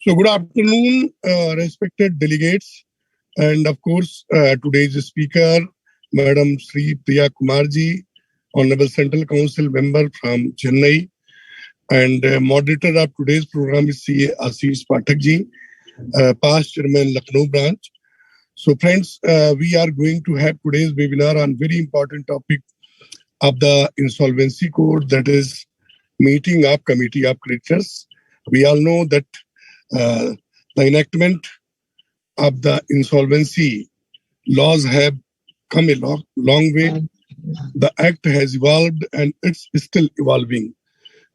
So good afternoon, respected delegates, and of course, today's speaker, Madam Sri Priya Kumarji, Honorable Central Council member from Chennai, and moderator of today's program is CA Ashish Pathakji, past chairman Lucknow branch. So friends, we are going to have today's webinar on very important topic of the insolvency code, that is meeting of committee of creditors. We all know that the enactment of the insolvency laws have come a long way. The act has evolved and it's still evolving.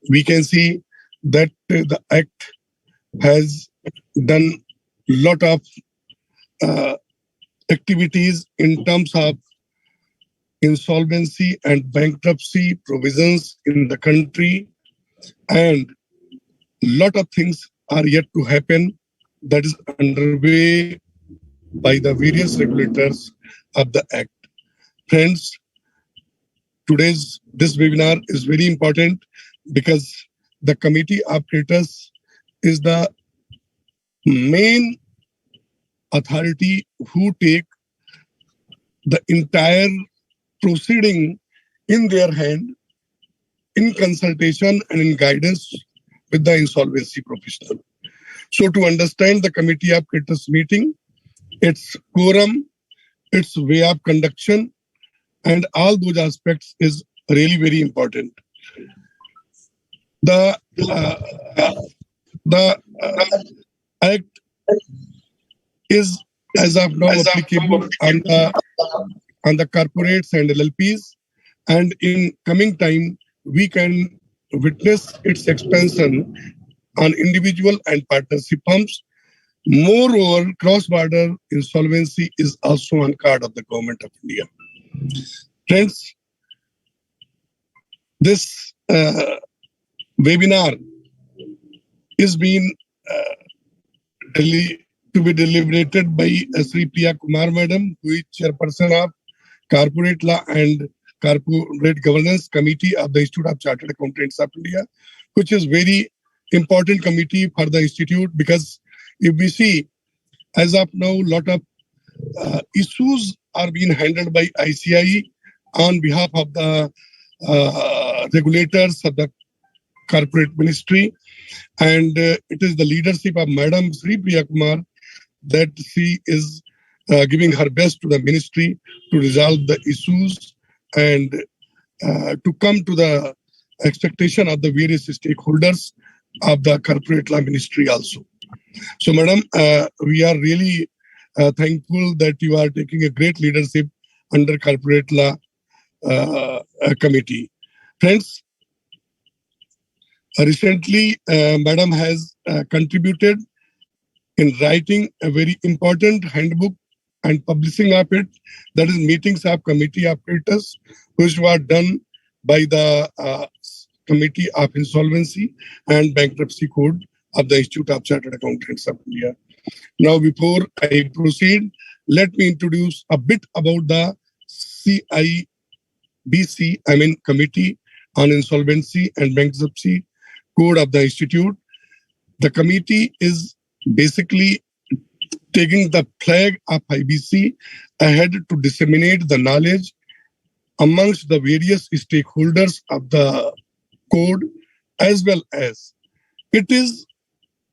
We can see that the act has done a lot of activities in terms of insolvency and bankruptcy provisions in the country, and a lot of things are yet to happen that is underway by the various regulators of the Act. Friends, this webinar is very important because the Committee of Creditors is the main authority who take the entire proceeding in their hand in consultation and in guidance with the insolvency professional. So to understand the Committee of Creditors meeting, its quorum, its way of conduction, and all those aspects is really very important. The Act is as of now applicable on the corporates and LLPs, and in coming time we can witness its expansion on individual and partnership firms. Moreover, cross-border insolvency is also on card of the government of India. Friends, this webinar is being to be deliberated by Sri Priya Kumar Madam, who is Chairperson of Corporate Law and Corporate Governance Committee of the Institute of Chartered Accountants of India, which is very important committee for the institute, because if we see, as of now, a lot of issues are being handled by ICI on behalf of the regulators of the corporate ministry, and it is the leadership of Madam Sri Priya Kumar that she is giving her best to the ministry to resolve the issues and to come to the expectation of the various stakeholders of the corporate law ministry also. So, Madam, we are really thankful that you are taking a great leadership under corporate law committee. Friends, recently, Madam has contributed in writing a very important handbook and publishing of it, that is meetings of committee of creditors, which were done by the Committee of Insolvency and Bankruptcy Code of the Institute of Chartered Accountants of India. Now, before I proceed, let me introduce a bit about the CIBC, Committee on Insolvency and Bankruptcy Code of the Institute. The committee is basically taking the flag of IBC ahead to disseminate the knowledge amongst the various stakeholders of the code, as well as it is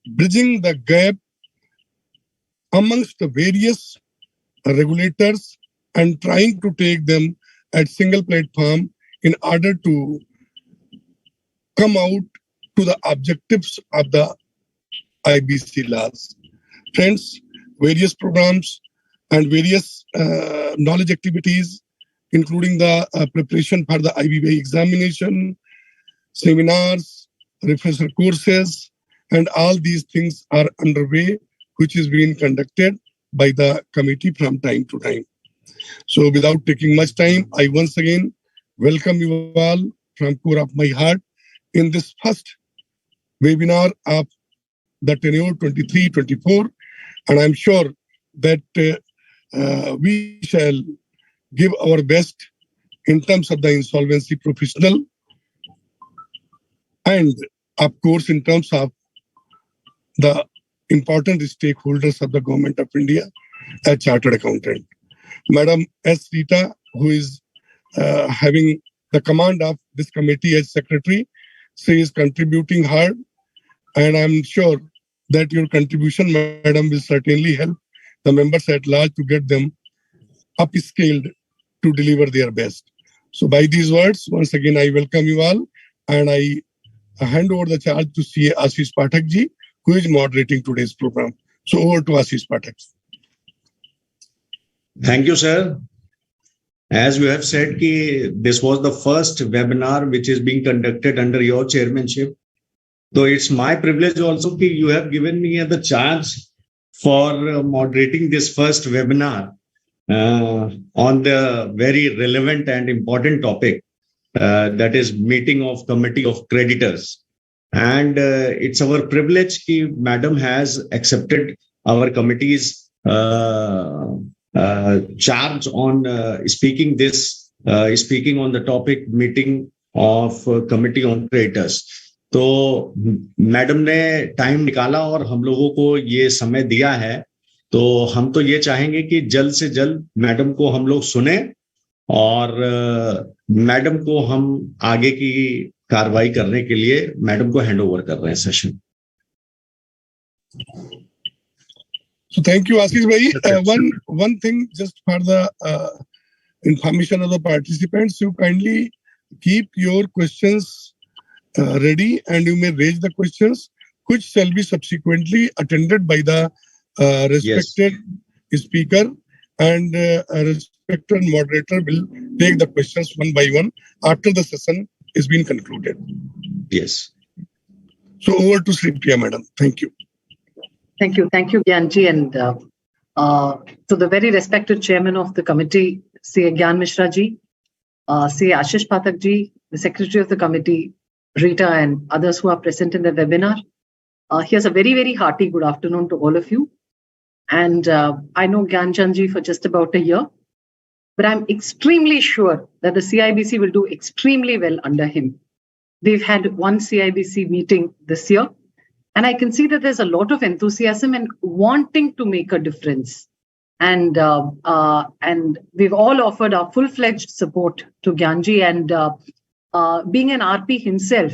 bridging the gap amongst the various regulators and trying to take them at single platform in order to come out to the objectives of the IBC laws. Friends, various programs and various knowledge activities, including the preparation for the IBA examination, seminars, refresher courses, and all these things are underway, which is being conducted by the committee from time to time. So without taking much time, I once again welcome you all from core of my heart in this first webinar of the tenure 23-24, and I'm sure that we shall give our best in terms of the insolvency professional, and of course in terms of the important stakeholders of the Government of India as chartered accountant. Madam S. Rita, who is having the command of this committee as secretary, she is contributing hard, and I'm sure that your contribution, madam, will certainly help the members at large to get them upscaled to deliver their best. So by these words, once again, I welcome you all, and I hand over the charge to CA Ashish Pathak ji, who is moderating today's program. So over to Ashish Pathak. Thank you, sir. As you have said, this was the first webinar which is being conducted under your chairmanship. So it's my privilege also that you have given me the charge for moderating this first webinar on the very relevant and important topic, that is meeting of Committee of Creditors. And it's our privilege that Madam has accepted our committee's charge on speaking on the topic meeting of Committee on Creditors. तो madam ने time निकाला और हम लोगों को ये समय दिया है, तो हम तो ये चाहेंगे कि जल्द से जल्द मैडम को हम लोग सुने और मैडम को हम आगे की कार्रवाई करने के लिए मैडम को हैंड ओवर कर रहे हैं session. So thank you, Ashish bhai. One thing just for the information of the participants, you kindly keep your questions ready, and you may raise the questions which shall be subsequently attended by the respected speaker, and a respected moderator will take the questions one by one after the session is been concluded. Yes. So over to Sri Priya madam. Thank you. Thank you, Gyanji, and to the very respected chairman of the committee, C.A. Gyan Mishra ji, C.A. Ashish Pathak ji, the secretary of the committee, Rita, and others who are present in the webinar. Here's a very, very hearty good afternoon to all of you. And I know Gyanchan ji for just about a year, but I'm extremely sure that the CIBC will do extremely well under him. We've had one CIBC meeting this year, and I can see that there's a lot of enthusiasm and wanting to make a difference. And we've all offered our full-fledged support to Gyanji, and being an RP himself,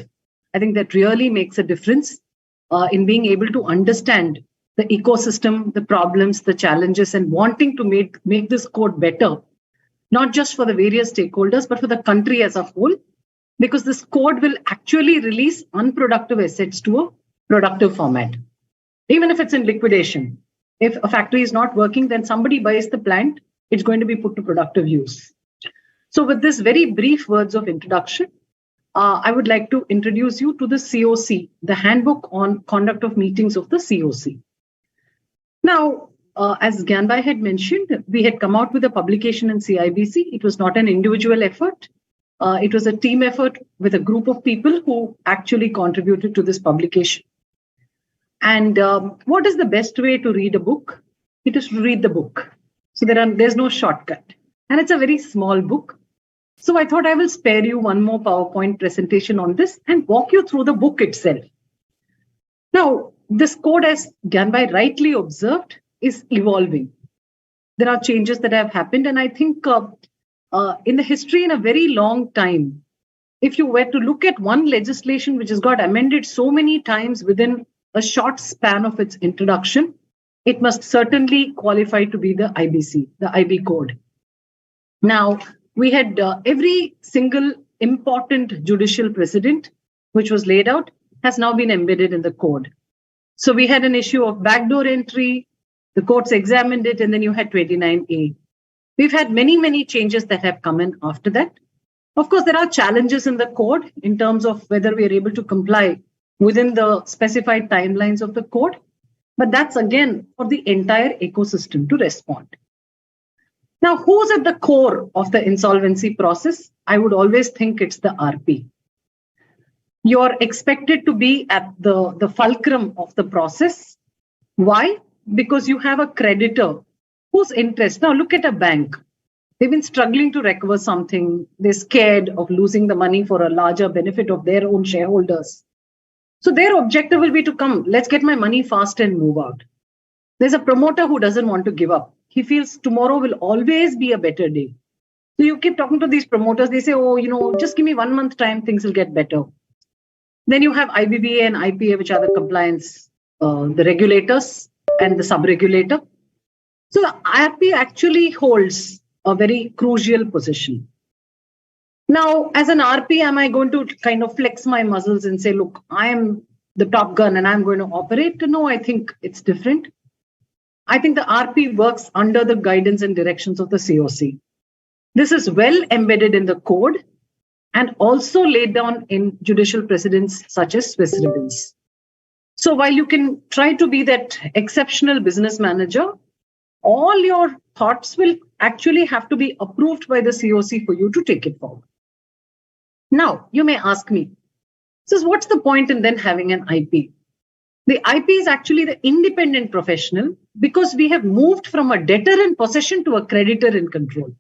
I think that really makes a difference in being able to understand the ecosystem, the problems, the challenges, and wanting to make this code better, not just for the various stakeholders, but for the country as a whole, because this code will actually release unproductive assets to a productive format. Even if it's in liquidation, if a factory is not working, then somebody buys the plant, it's going to be put to productive use. So with this very brief words of introduction, I would like to introduce you to the COC, the Handbook on Conduct of Meetings of the COC. Now, as Gyanbhai had mentioned, we had come out with a publication in CIBC. It was not an individual effort. It was a team effort with a group of people who actually contributed to this publication. And what is the best way to read a book? It is to read the book. So there's no shortcut. And it's a very small book. So I thought I will spare you one more PowerPoint presentation on this and walk you through the book itself. Now, this code, as Gyanbhai rightly observed, is evolving. There are changes that have happened. And I think in the history, in a very long time, if you were to look at one legislation which has got amended so many times within a short span of its introduction, it must certainly qualify to be the IBC, the IB code. Now, we had every single important judicial precedent which was laid out has now been embedded in the code. So we had an issue of backdoor entry, the courts examined it, and then you had 29A. We've had many, many changes that have come in after that. Of course, there are challenges in the code in terms of whether we are able to comply within the specified timelines of the code. But that's again for the entire ecosystem to respond. Now, who's at the core of the insolvency process? I would always think it's the RP. You're expected to be at the fulcrum of the process. Why? Because you have a creditor whose interest. Now, look at a bank. They've been struggling to recover something. They're scared of losing the money for a larger benefit of their own shareholders. So their objective will be to come, let's get my money fast and move out. There's a promoter who doesn't want to give up. He feels tomorrow will always be a better day. So you keep talking to these promoters, they say, oh, just give me 1 month time, things will get better. Then you have IBBA and IPA, which are the compliance, the regulators and the sub-regulator. So the IRP actually holds a very crucial position. Now, as an RP, am I going to kind of flex my muscles and say, look, I am the top gun and I'm going to operate? No, I think it's different. I think the RP works under the guidance and directions of the COC. This is well embedded in the code and also laid down in judicial precedents such as Swiss ribbons. So while you can try to be that exceptional business manager, all your thoughts will actually have to be approved by the COC for you to take it forward. Now, you may ask me, so what's the point in then having an IP? The IP is actually the independent professional because we have moved from a debtor in possession to a creditor in control.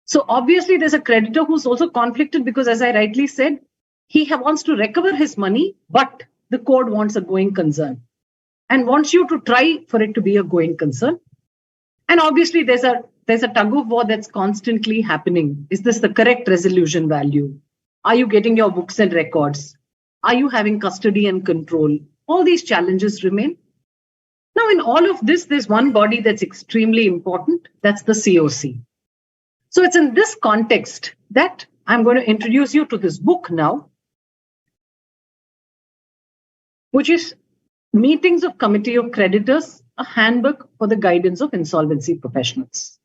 So obviously there's a creditor who's also conflicted because, as I rightly said, he wants to recover his money, but the code wants a going concern and wants you to try for it to be a going concern. And obviously there's a tug of war that's constantly happening. Is this the correct resolution value? Are you getting your books and records? Are you having custody and control? All these challenges remain. Now, in all of this, there's one body that's extremely important. That's the COC. So it's in this context that I'm going to introduce you to this book now, which is Meetings of Committee of Creditors, a handbook for the guidance of insolvency professionals.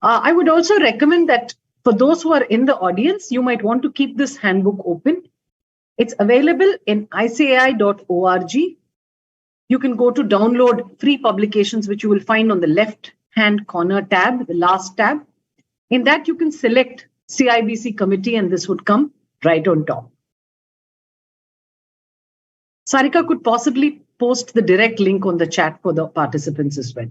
I would also recommend that for those who are in the audience, you might want to keep this handbook open. It's available in icai.org. You can go to download free publications, which you will find on the left-hand corner tab, the last tab. In that, you can select CIBC committee, and this would come right on top. Sarika could possibly post the direct link on the chat for the participants as well.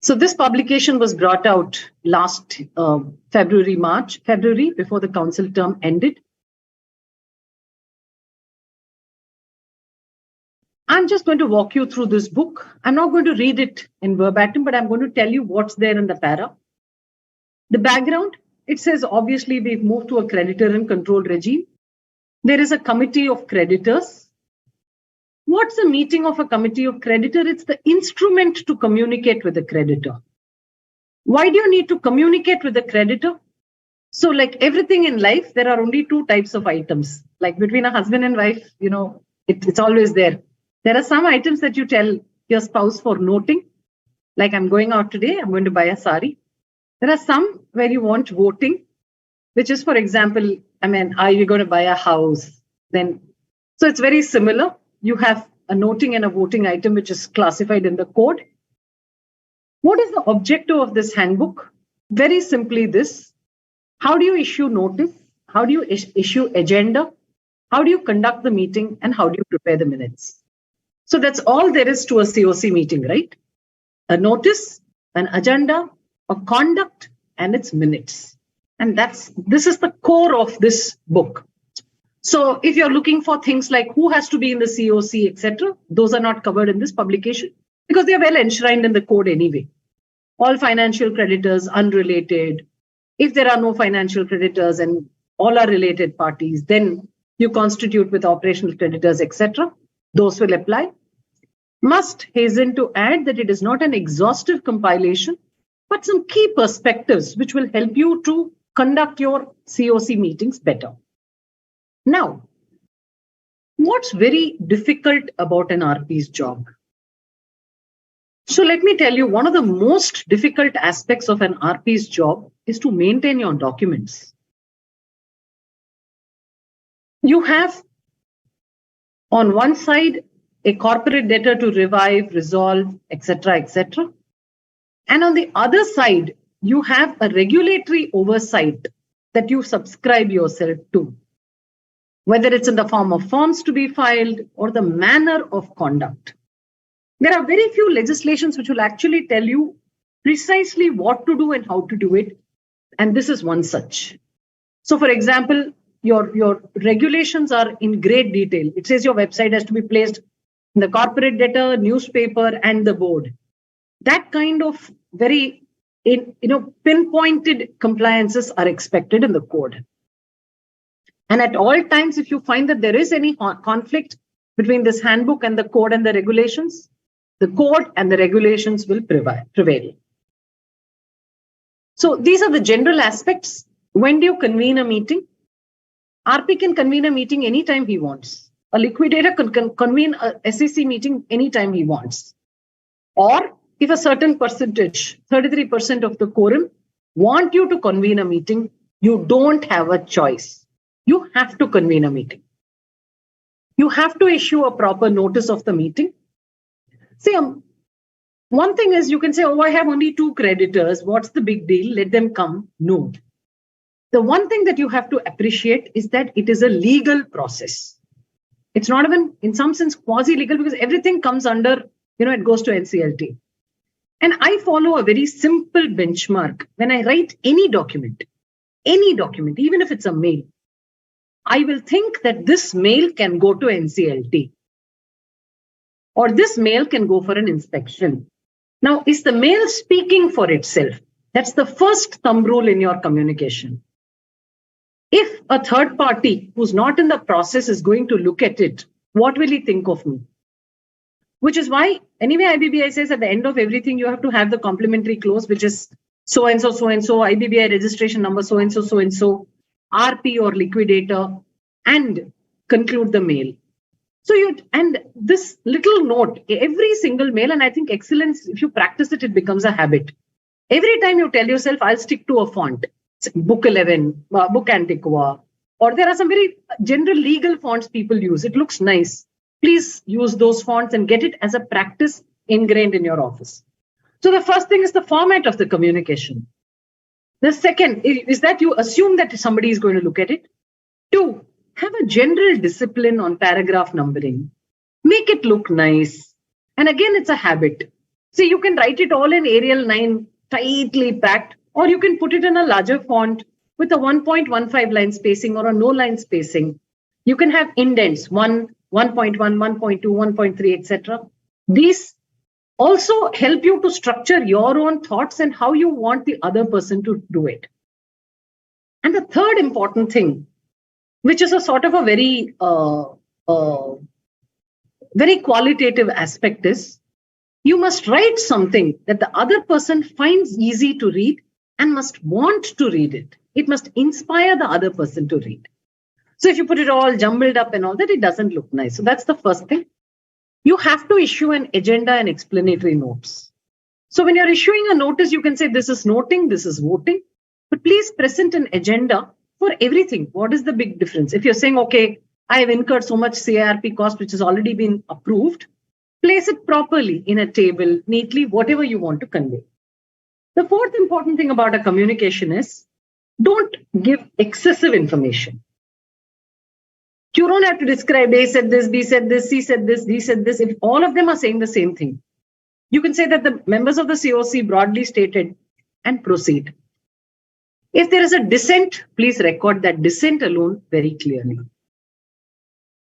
So this publication was brought out last February, before the council term ended. I'm just going to walk you through this book. I'm not going to read it in verbatim, but I'm going to tell you what's there in the para. The background, it says, obviously, we've moved to a creditor and control regime. There is a committee of creditors. What's a meeting of a committee of creditor? It's the instrument to communicate with the creditor. Why do you need to communicate with the creditor? So like everything in life, there are only two types of items. Like between a husband and wife, it's always there. There are some items that you tell your spouse for noting. Like I'm going out today, I'm going to buy a sari. There are some where you want voting, which is, for example, are you going to buy a house? So it's very similar. You have a noting and a voting item, which is classified in the code. What is the objective of this handbook? Very simply this. How do you issue notice? How do you issue agenda? How do you conduct the meeting? And how do you prepare the minutes? So that's all there is to a COC meeting, right? A notice, an agenda, a conduct, and its minutes. And this is the core of this book. So if you're looking for things like who has to be in the COC, etc., those are not covered in this publication because they are well enshrined in the code anyway. All financial creditors, unrelated. If there are no financial creditors and all are related parties, then you constitute with operational creditors, etc. Those will apply. Must hasten to add that it is not an exhaustive compilation, but some key perspectives which will help you to conduct your COC meetings better. Now, what's very difficult about an RP's job? So let me tell you, one of the most difficult aspects of an RP's job is to maintain your documents. You have, on one side, a corporate debtor to revive, resolve, etc., etc. And on the other side, you have a regulatory oversight that you subscribe yourself to, whether it's in the form of forms to be filed or the manner of conduct. There are very few legislations which will actually tell you precisely what to do and how to do it. And this is one such. So, for example, your regulations are in great detail. It says your website has to be placed in the corporate letter, newspaper, and the board. That kind of very pinpointed compliances are expected in the code. And at all times, if you find that there is any conflict between this handbook and the code and the regulations, the code and the regulations will prevail. So these are the general aspects. When do you convene a meeting? RP can convene a meeting anytime he wants. A liquidator can convene a SEC meeting anytime he wants. Or if a certain percentage, 33% of the quorum, want you to convene a meeting, you don't have a choice. You have to convene a meeting. You have to issue a proper notice of the meeting. See, one thing is you can say, oh, I have only 2 creditors. What's the big deal? Let them come. No. The one thing that you have to appreciate is that it is a legal process. It's not even, in some sense, quasi-legal because everything comes under, it goes to NCLT. And I follow a very simple benchmark. When I write any document, even if it's a mail, I will think that this mail can go to NCLT. Or this mail can go for an inspection. Now, is the mail speaking for itself? That's the first thumb rule in your communication. If a third party who's not in the process is going to look at it, what will he think of me? Which is why, anyway, IBBI says at the end of everything, you have to have the complementary clause, which is so-and-so, IBBI registration number, so-and-so, RP or liquidator, and conclude the mail. So and this little note, every single mail, and I think excellence, if you practice it, it becomes a habit. Every time you tell yourself, I'll stick to a font, Book 11, Book Antiqua, or there are some very general legal fonts people use. It looks nice. Please use those fonts and get it as a practice ingrained in your office. So the first thing is the format of the communication. The second is that you assume that somebody is going to look at it. 2, have a general discipline on paragraph numbering. Make it look nice. And again, it's a habit. See, you can write it all in Arial 9, tightly packed, or you can put it in a larger font with a 1.15 line spacing or a no line spacing. You can have indents, 1, 1.1, 1.2, 1.3, etc. These also help you to structure your own thoughts and how you want the other person to do it. And the third important thing, which is a sort of a very, very qualitative aspect, is you must write something that the other person finds easy to read and must want to read it. It must inspire the other person to read. So if you put it all jumbled up and all that, it doesn't look nice. So that's the first thing. You have to issue an agenda and explanatory notes. So when you're issuing a notice, you can say this is noting, this is voting, but please present an agenda for everything. What is the big difference? If you're saying, okay, I have incurred so much CIRP cost, which has already been approved, place it properly in a table, neatly, whatever you want to convey. The fourth important thing about a communication is don't give excessive information. You don't have to describe A said this, B said this, C said this, D said this. If all of them are saying the same thing, you can say that the members of the COC broadly stated and proceed. If there is a dissent, please record that dissent alone very clearly.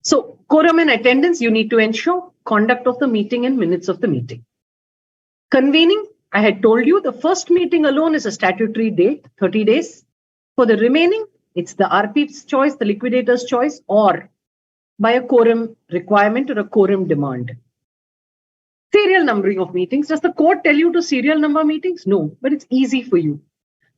So, quorum and attendance, you need to ensure conduct of the meeting and minutes of the meeting. Convening, I had told you the first meeting alone is a statutory date, 30 days. For the remaining, it's the RP's choice, the liquidator's choice, or by a quorum requirement or a quorum demand. Serial numbering of meetings. Does the court tell you to serial number meetings? No, but it's easy for you.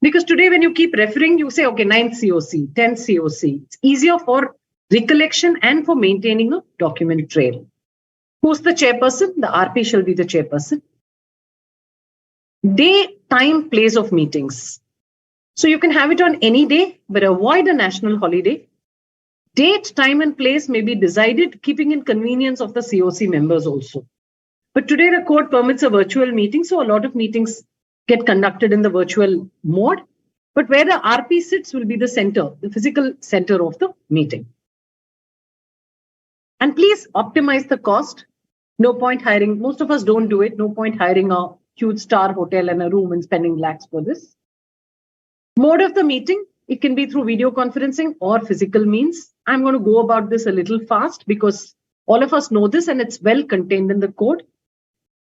Because today when you keep referring, you say, okay, 9th COC, 10th COC. It's easier for recollection and for maintaining a document trail. Who's the chairperson? The RP shall be the chairperson. Day, time, place of meetings. So you can have it on any day, but avoid a national holiday. Date, time, and place may be decided, keeping in convenience of the COC members also. But today the court permits a virtual meeting, so a lot of meetings get conducted in the virtual mode. But where the RP sits will be the center, the physical center of the meeting. And please optimize the cost. No point hiring, most of us don't do it, no point hiring a huge star hotel and a room and spending lakhs for this. Mode of the meeting, It can be through video conferencing or physical means. I'm going to go about this a little fast because all of us know this and it's well contained in the code.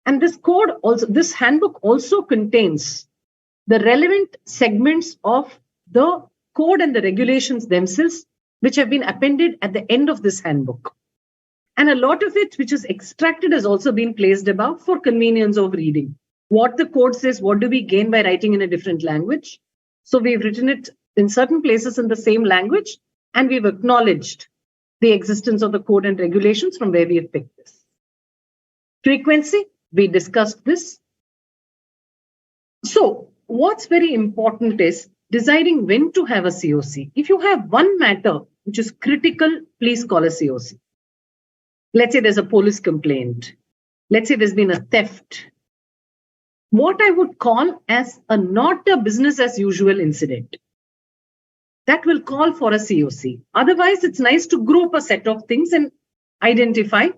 And this handbook also contains the relevant segments of the code and the regulations themselves, which have been appended at the end of this handbook. And a lot of it, which is extracted, has also been placed above for convenience of reading. What the code says, what do we gain by writing in a different language? So we've written it in certain places in the same language, and we've acknowledged the existence of the code and regulations from where we have picked this. Frequency, we discussed this. So what's very important is deciding when to have a COC. If you have one matter which is critical, please call a COC. Let's say there's a police complaint. Let's say there's been a theft. What I would call as not a business as usual incident. That will call for a COC. Otherwise, it's nice to group a set of things and identify.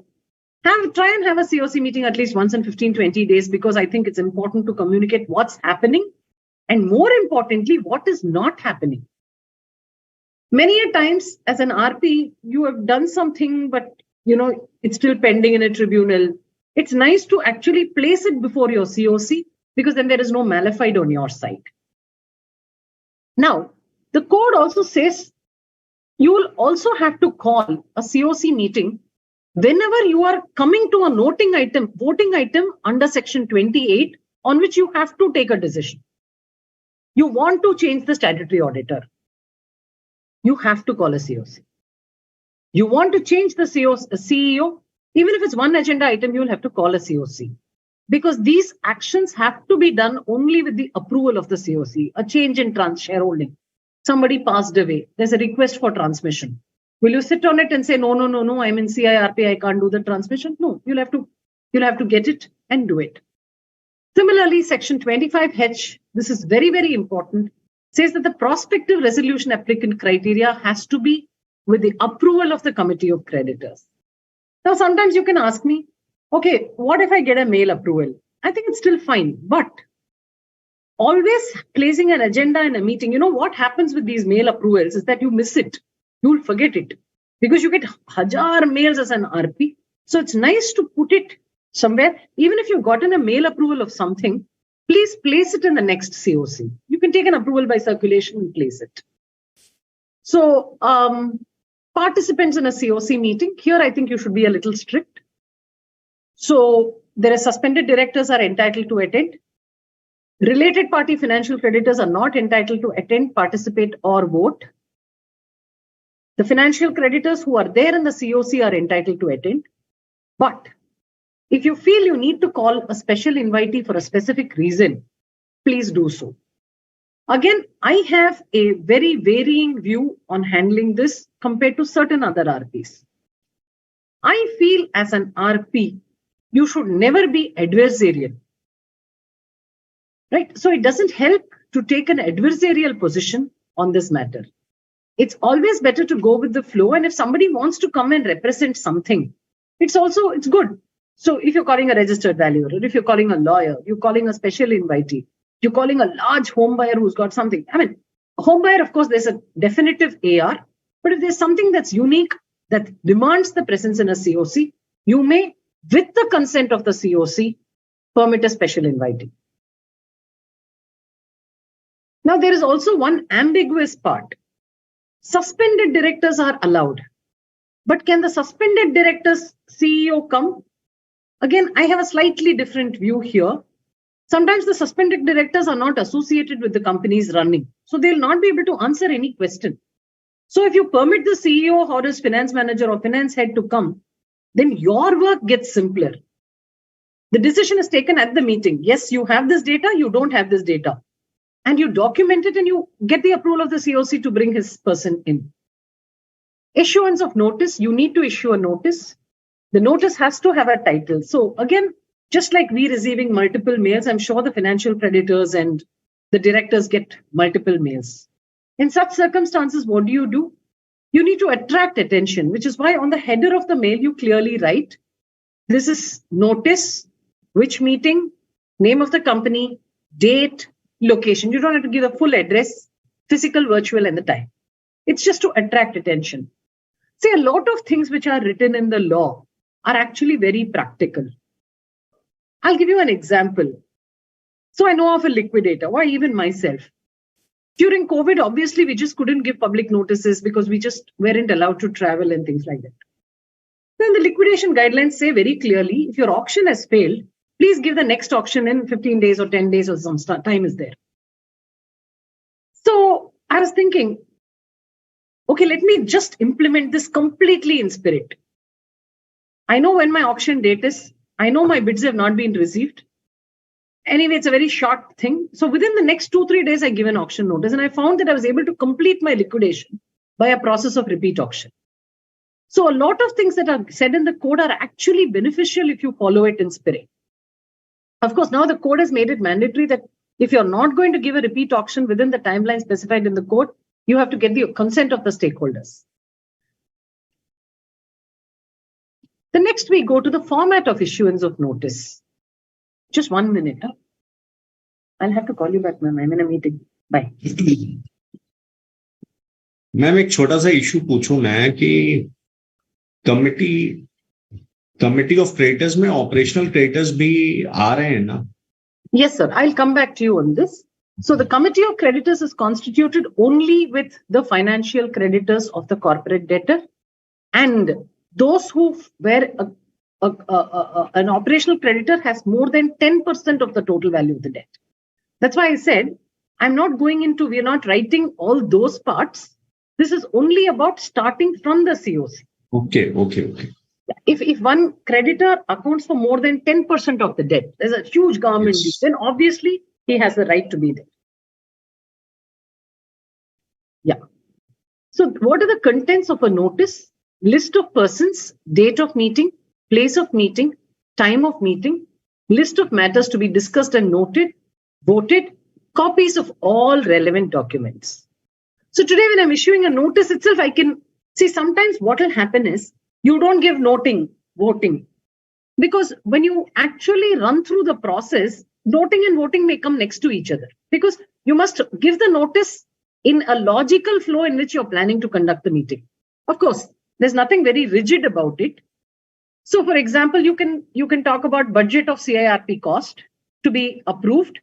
Try and have a COC meeting at least once in 15, 20 days, because I think it's important to communicate what's happening and more importantly, what is not happening. Many a times as an RP, you have done something, but it's still pending in a tribunal. It's nice to actually place it before your COC because then there is no malafide on your side. Now, the code also says you will also have to call a COC meeting whenever you are coming to a voting item under section 28 on which you have to take a decision. You want to change the statutory auditor. You have to call a COC. You want to change the CEO, even if it's one agenda item, you will have to call a COC. Because these actions have to be done only with the approval of the COC. A change in shareholding. Somebody passed away. There's a request for transmission. Will you sit on it and say, no, I'm in CIRP, I can't do the transmission? No, you'll have to get it and do it. Similarly, section 25H, this is very, very important, says that the prospective resolution applicant criteria has to be with the approval of the committee of creditors. Now, sometimes you can ask me, okay, what if I get a mail approval? I think it's still fine, but always placing an agenda in a meeting, what happens with these mail approvals is that you miss it. You'll forget it because you get 1,000 mails as an RP. So it's nice to put it somewhere. Even if you've gotten a mail approval of something, please place it in the next COC. You can take an approval by circulation and place it. So participants in a COC meeting, here I think you should be a little strict. So there are suspended directors are entitled to attend. Related party financial creditors are not entitled to attend, participate or vote. The financial creditors who are there in the COC are entitled to attend. But if you feel you need to call a special invitee for a specific reason, please do so. Again, I have a very varying view on handling this compared to certain other RPs. I feel as an RP, you should never be adversarial. Right? So it doesn't help to take an adversarial position on this matter. It's always better to go with the flow. And if somebody wants to come and represent something, it's good. So if you're calling a registered valuer, or if you're calling a lawyer, you're calling a special invitee, you're calling a large home buyer who's got something. I mean, a home buyer, of course, there's a definitive AR, but if there's something that's unique that demands the presence in a COC, you may, with the consent of the COC, permit a special invitee. Now, there is also one ambiguous part. Suspended directors are allowed. But can the suspended director's CEO come? Again, I have a slightly different view here. Sometimes the suspended directors are not associated with the company's running. So they'll not be able to answer any question. So if you permit the CEO or his finance manager or finance head to come, then your work gets simpler. The decision is taken at the meeting. Yes, you have this data, you don't have this data. And you document it and you get the approval of the COC to bring his person in. Issuance of notice, you need to issue a notice. The notice has to have a title. So again, just like we receiving multiple mails, I'm sure the financial creditors and the directors get multiple mails. In such circumstances, what do? You need to attract attention, which is why on the header of the mail, you clearly write, this is notice, which meeting, name of the company, date, location. You don't have to give a full address. physical, virtual, and the time. It's just to attract attention. See, a lot of things which are written in the law are actually very practical. I'll give you an example. So I know of a liquidator, or even myself. During COVID, obviously, we just couldn't give public notices because we just weren't allowed to travel and things like that. Then the liquidation guidelines say very clearly, if your auction has failed, please give the next auction in 15 days or 10 days or some time is there. So I was thinking, okay, let me just implement this completely in spirit. I know when my auction date is. I know my bids have not been received. Anyway, it's a very short thing. So within the next 2-3 days, I give an auction notice. And I found that I was able to complete my liquidation by a process of repeat auction. So a lot of things that are said in the code are actually beneficial if you follow it in spirit. Of course, now the code has made it mandatory that if you're not going to give a repeat auction within the timeline specified in the code, you have to get the consent of the stakeholders. The next we go to the format of issuance of notice. Just 1 minute. Huh? I'll have to call you back, ma'am. I'm in a meeting. Bye. Ma'am एक छोटा सा issue पूछूं मैं कि committee of creditors में operational creditors भी आ रहे हैं ना? Yes, sir. I'll come back to you on this. So the committee of creditors is constituted only with the financial creditors of the corporate debtor and those who where an operational creditor has more than 10% of the total value of the debt. That's why I said, we're not writing all those parts. This is only about starting from the COC. Okay. If one creditor accounts for more than 10% of the debt, there's a huge government due, then obviously he has the right to be there. Yeah. So what are the contents of a notice? List of persons, date of meeting, place of meeting, time of meeting, list of matters to be discussed and noted, voted, copies of all relevant documents. So today when I'm issuing a notice itself, I can see sometimes what will happen is you don't give voting. Because when you actually run through the process, noting and voting may come next to each other. Because you must give the notice in a logical flow in which you're planning to conduct the meeting. Of course, there's nothing very rigid about it. So for example, you can talk about budget of CIRP cost to be approved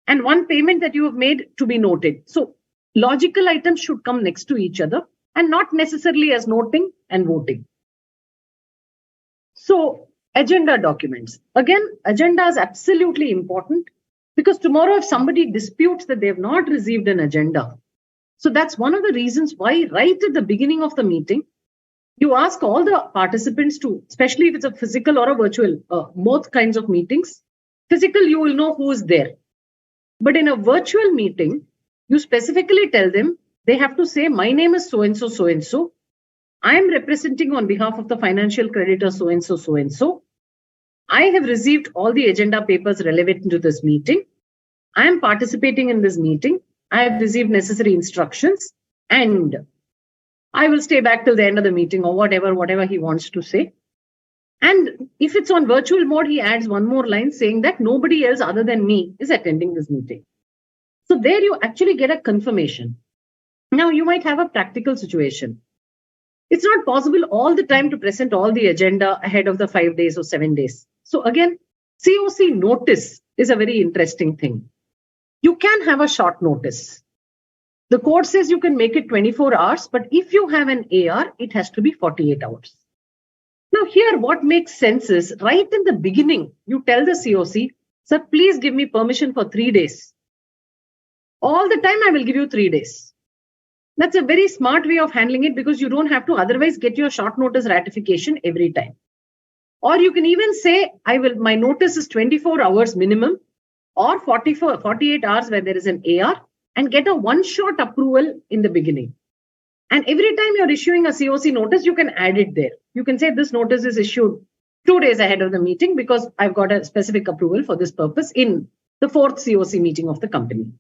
and one payment that you have made to be noted. So logical items should come next to each other and not necessarily as noting and voting. So agenda documents. Again, agenda is absolutely important because tomorrow if somebody disputes that they have not received an agenda, so that's one of the reasons why right at the beginning of the meeting, you ask all the participants to, especially if it's a physical or a virtual, both kinds of meetings. Physical, you will know who is there. But in a virtual meeting, you specifically tell them, they have to say, my name is so-and-so, so-and-so. I am representing on behalf of the financial creditor, so-and-so, so-and-so. I have received all the agenda papers relevant to this meeting. I am participating in this meeting. I have received necessary instructions and I will stay back till the end of the meeting or whatever he wants to say. And if it's on virtual mode, he adds one more line saying that nobody else other than me is attending this meeting. So there you actually get a confirmation. Now you might have a practical situation. It's not possible all the time to present all the agenda ahead of the 5 days or 7 days. So again, COC notice is a very interesting thing. You can have a short notice. The code says you can make it 24 hours, but if you have an AR, it has to be 48 hours. Now here, what makes sense is right in the beginning, you tell the COC, sir, please give me permission for 3 days. All the time I will give you 3 days. That's a very smart way of handling it because you don't have to otherwise get your short notice ratification every time. Or you can even say, my notice is 24 hours minimum or 48 hours where there is an AR and get a one-shot approval in the beginning. And every time you're issuing a COC notice, you can add it there. You can say this notice is issued 2 days ahead of the meeting because I've got a specific approval for this purpose in the 4th COC meeting of the company.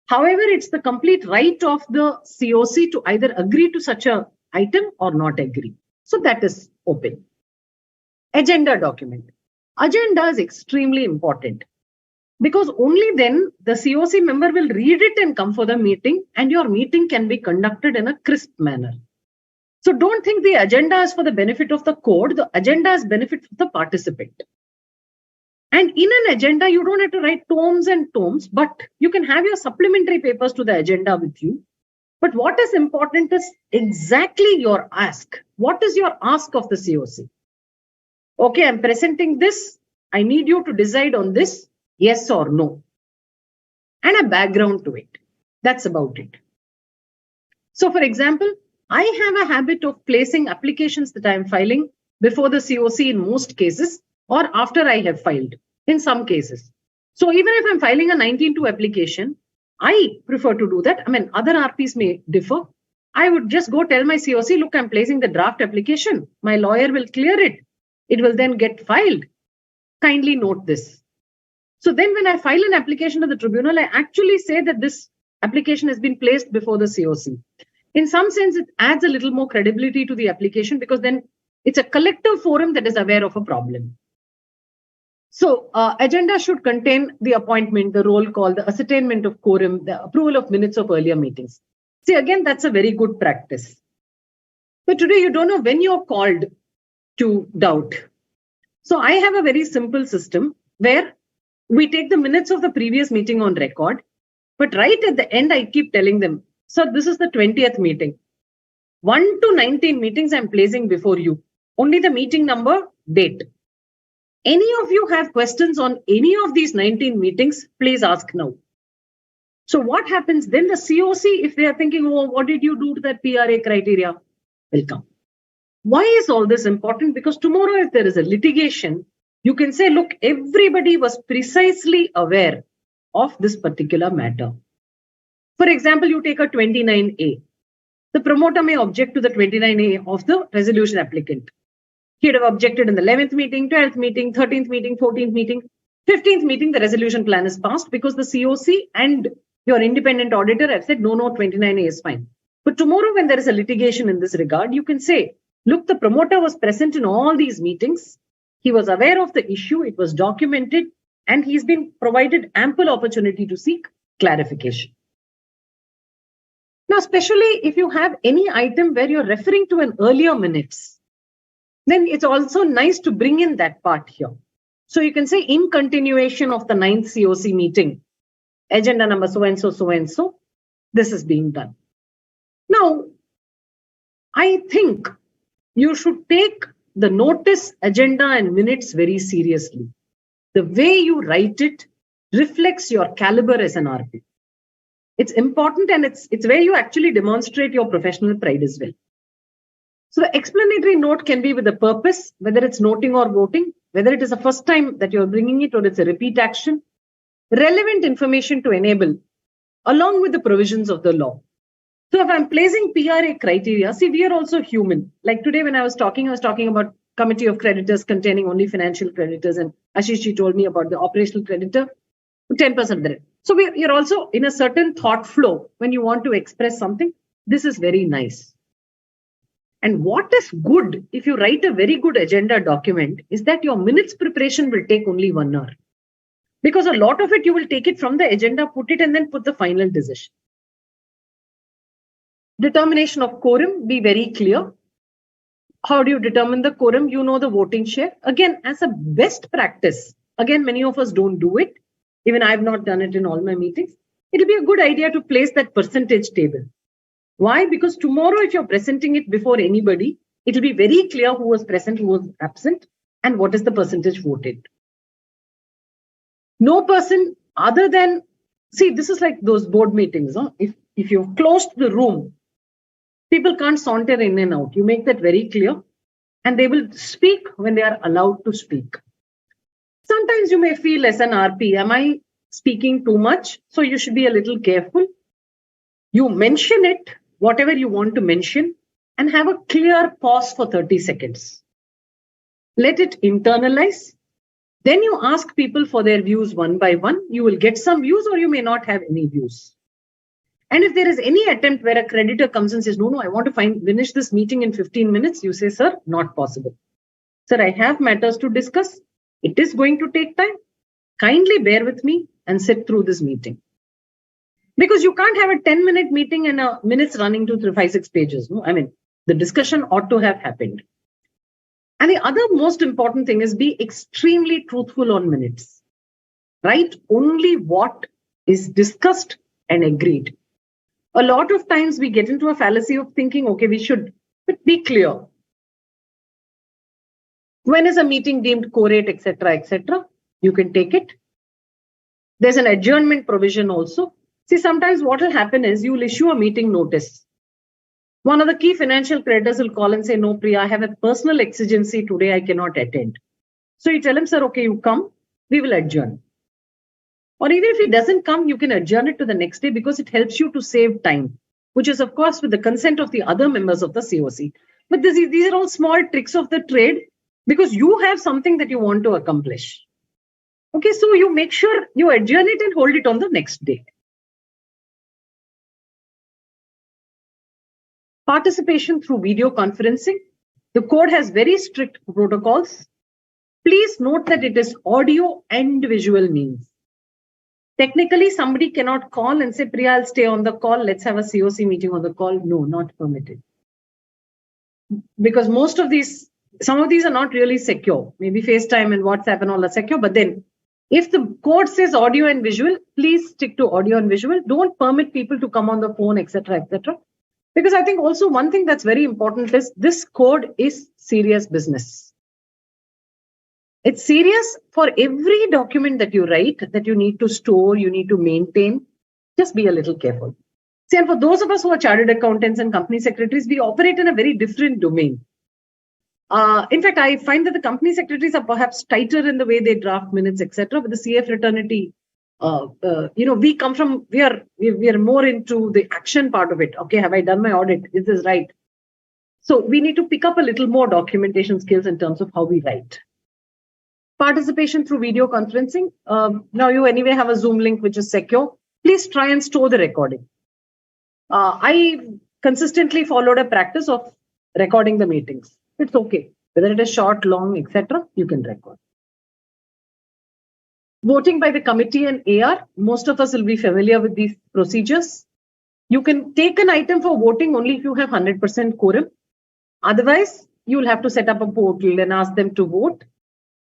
However, it's the complete right of the COC to either agree to such an item or not agree. So that is open. Agenda document. Agenda is extremely important. Because only then the COC member will read it and come for the meeting, and your meeting can be conducted in a crisp manner. So don't think the agenda is for the benefit of the code. The agenda is benefit for the participant. And in an agenda, you don't have to write tomes and tomes, but you can have your supplementary papers to the agenda with you. But what is important is exactly your ask. What is your ask of the COC? Okay, I'm presenting this. I need you to decide on this, yes or no. And a background to it. That's about it. So for example, I have a habit of placing applications that I'm filing before the COC in most cases, or after I have filed in some cases. So even if I'm filing a 19.2 application, I prefer to do that. I mean, other RPs may differ. I would just go tell my COC, look, I'm placing the draft application. My lawyer will clear it. It will then get filed. Kindly note this. So then when I file an application to the tribunal, I actually say that this application has been placed before the COC. In some sense, it adds a little more credibility to the application because then it's a collective forum that is aware of a problem. So agenda should contain the appointment, the roll call, the ascertainment of quorum, the approval of minutes of earlier meetings. See, again, that's a very good practice. But today you don't know when you're called to doubt. So I have a very simple system where we take the minutes of the previous meeting on record, but right at the end, I keep telling them, sir, this is the 20th meeting. 1 to 19 meetings I'm placing before you. Only the meeting number, date. Any of you have questions on any of these 19 meetings, please ask now. So what happens then? The COC, if they are thinking, oh, what did you do to that PRA criteria? Will come. Why is all this important? Because tomorrow, if there is a litigation, you can say, look, everybody was precisely aware of this particular matter. For example, you take a 29A. The promoter may object to the 29A of the resolution applicant. He would have objected in the 11th meeting, 12th meeting, 13th meeting, 14th meeting, 15th meeting, the resolution plan is passed because the COC and your independent auditor have said, no, 29A is fine. But tomorrow when there is a litigation in this regard, you can say, look, the promoter was present in all these meetings. He was aware of the issue. It was documented and he's been provided ample opportunity to seek clarification. Now, especially if you have any item where you're referring to an earlier minutes, then it's also nice to bring in that part here. So you can say in continuation of the 9th COC meeting, agenda number so-and-so, this is being done. Now, I think you should take the notice, agenda and minutes very seriously. The way you write it reflects your caliber as an RP. It's important and it's where you actually demonstrate your professional pride as well. So the explanatory note can be with a purpose, whether it's noting or voting, whether it is the first time that you're bringing it or it's a repeat action, relevant information to enable, along with the provisions of the law. So if I'm placing PRA criteria, see, we are also human. Like today when I was talking about committee of creditors containing only financial creditors, and Ashish told me about the operational creditor, 10% there. So you're also in a certain thought flow when you want to express something. This is very nice. And what is good, if you write a very good agenda document, is that your minutes preparation will take only 1 hour. Because a lot of it, you will take it from the agenda, put it, and then put the final decision. Determination of quorum, be very clear. How do you determine the quorum? You know the voting share. Again, as a best practice, again, many of us don't do it. Even I have not done it in all my meetings. It'll be a good idea to place that percentage table. Why? Because tomorrow, if you're presenting it before anybody, it'll be very clear who was present, who was absent, and what is the percentage voted. No person other than, see, this is like those board meetings. Huh? If you've closed the room, people can't saunter in and out. You make that very clear, and they will speak when they are allowed to speak. Sometimes you may feel as an RP, am I speaking too much? So you should be a little careful. You mention it, whatever you want to mention, and have a clear pause for 30 seconds. Let it internalize. Then you ask people for their views one by one. You will get some views or you may not have any views. And if there is any attempt where a creditor comes and says, no, I want to finish this meeting in 15 minutes, you say, sir, not possible. Sir, I have matters to discuss. It is going to take time. kindly bear with me and sit through this meeting. Because you can't have a 10-minute meeting and a minutes running to 5-6 pages. No? I mean, the discussion ought to have happened. And the other most important thing is be extremely truthful on minutes. Write only what is discussed and agreed. A lot of times we get into a fallacy of thinking, okay, we should, but be clear. When is a meeting deemed quorate, etc., etc.? You can take it. There's an adjournment provision also. See, sometimes what will happen is you will issue a meeting notice. One of the key financial creditors will call and say, no, Priya, I have a personal exigency today, I cannot attend. So you tell him, sir, okay, you come, we will adjourn. Or even if he doesn't come, you can adjourn it to the next day because it helps you to save time, which is, of course, with the consent of the other members of the COC. But these are all small tricks of the trade because you have something that you want to accomplish. Okay, so you make sure you adjourn it and hold it on the next day. Participation through video conferencing. The code has very strict protocols. Please note that it is audio and visual means. Technically, somebody cannot call and say, Priya, I'll stay on the call. Let's have a COC meeting on the call. No, not permitted. Because some of these are not really secure. Maybe FaceTime and WhatsApp and all are secure. But then if the code says audio and visual, please stick to audio and visual. Don't permit people to come on the phone, etc., etc. Because I think also one thing that's very important is this code is serious business. It's serious for every document that you write, that you need to store, you need to maintain. Just be a little careful. See, and for those of us who are chartered accountants and company secretaries, we operate in a very different domain. In fact, I find that the company secretaries are perhaps tighter in the way they draft minutes, etc. But the CF fraternity, we are more into the action part of it. Okay, have I done my audit? Is this right? So we need to pick up a little more documentation skills in terms of how we write. Participation through video conferencing. Now you anyway have a Zoom link which is secure. Please try and store the recording. I consistently followed a practice of recording the meetings. It's okay. Whether it is short, long, etc., you can record. Voting by the committee and AR, most of us will be familiar with these procedures. You can take an item for voting only if you have 100% quorum. Otherwise, you will have to set up a portal and ask them to vote.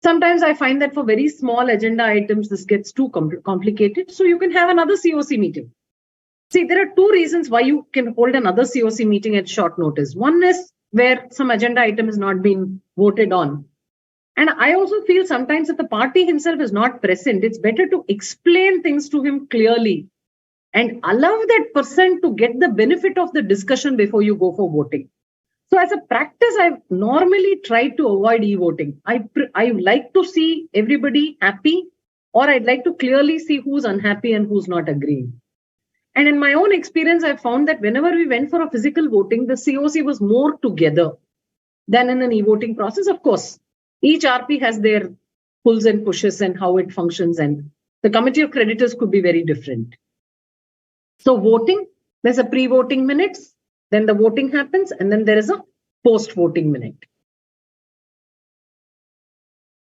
Sometimes I find that for very small agenda items, this gets too complicated. So you can have another COC meeting. See, there are two reasons why you can hold another COC meeting at short notice. One is where some agenda item is not being voted on. And I also feel sometimes if the party himself is not present, it's better to explain things to him clearly and allow that person to get the benefit of the discussion before you go for voting. So as a practice, I've normally tried to avoid e-voting. I like to see everybody happy, or I'd like to clearly see who's unhappy and who's not agreeing. And in my own experience, I found that whenever we went for a physical voting, the COC was more together than in an e-voting process. Of course, each RP has their pulls and pushes and how it functions, and the committee of creditors could be very different. So voting, there's a pre-voting minutes, then the voting happens, and then there is a post-voting minute.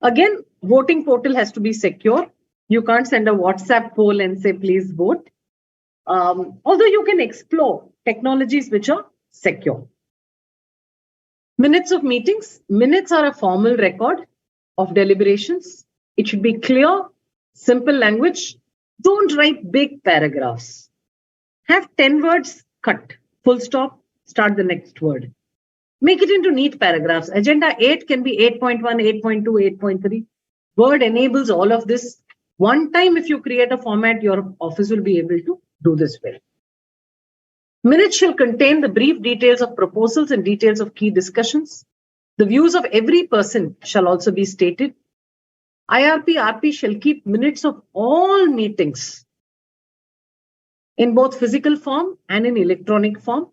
Again, voting portal has to be secure. You can't send a WhatsApp poll and say, please vote. Although you can explore technologies which are secure. Minutes of meetings. Minutes are a formal record of deliberations. It should be clear, simple language. Don't write big paragraphs. Have 10 words, cut, full stop, start the next word. Make it into neat paragraphs. Agenda 8 can be 8.1, 8.2, 8.3. Word enables all of this. One time, if you create a format, your office will be able to do this well. Minutes shall contain the brief details of proposals and details of key discussions. The views of every person shall also be stated. IRP, RP shall keep minutes of all meetings in both physical form and in electronic form.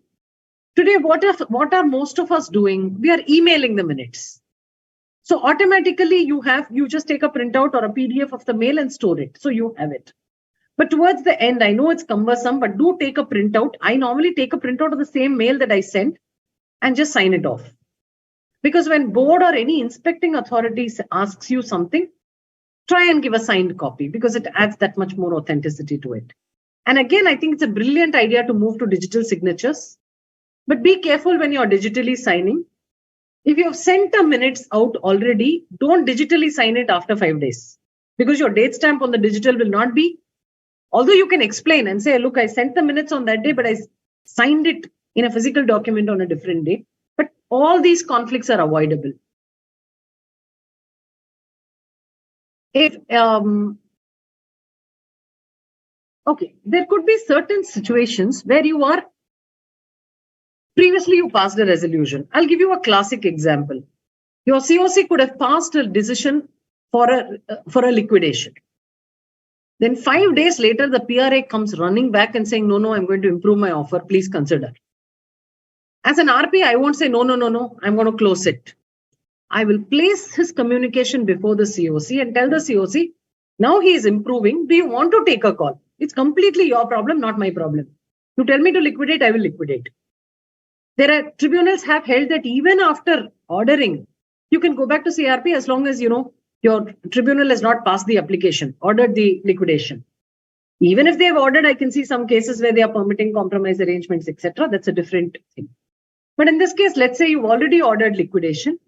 Today, what are most of us doing? We are emailing the minutes. So automatically you just take a printout or a PDF of the mail and store it. So you have it. But towards the end, I know it's cumbersome, but do take a printout. I normally take a printout of the same mail that I sent and just sign it off. Because when board or any inspecting authority asks you something, try and give a signed copy because it adds that much more authenticity to it. And again, I think it's a brilliant idea to move to digital signatures. But be careful when you're digitally signing. If you have sent the minutes out already, don't digitally sign it after 5 days because your date stamp on the digital will not be. Although you can explain and say, look, I sent the minutes on that day, but I signed it in a physical document on a different day. But all these conflicts are avoidable. If okay, there could be certain situations where previously you passed a resolution. I'll give you a classic example. Your COC could have passed a decision for a liquidation. Then 5 days later, the PRA comes running back and saying, no, I'm going to improve my offer. Please consider. As an RP, I won't say, no, I'm going to close it. I will place his communication before the COC and tell the COC, now he is improving. Do you want to take a call? It's completely your problem, not my problem. You tell me to liquidate, I will liquidate. There are tribunals have held that even after ordering, you can go back to CRP as long as your tribunal has not passed the application, ordered the liquidation. Even if they have ordered, I can see some cases where they are permitting compromise arrangements, etc. That's a different thing. But in this case, let's say you've already ordered liquidation.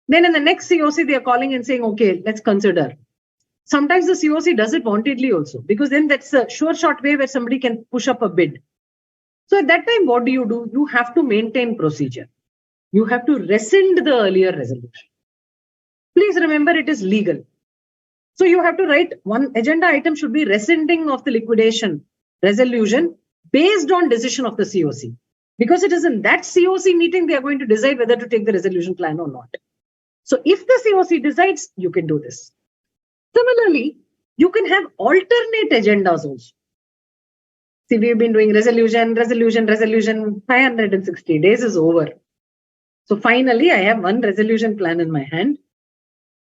Then in the next COC, they are calling and saying, okay, let's consider. Sometimes the COC does it wantedly also, because then that's a sure shot way where somebody can push up a bid. So at that time, what do? You have to maintain procedure. You have to rescind the earlier resolution. Please remember it is legal. So you have to write one agenda item should be rescinding of the liquidation resolution based on decision of the COC. Because it is in that COC meeting, they are going to decide whether to take the resolution plan or not. So if the COC decides, you can do this. Similarly, you can have alternate agendas also. See, we've been doing resolution, 560 days is over. So finally, I have one resolution plan in my hand.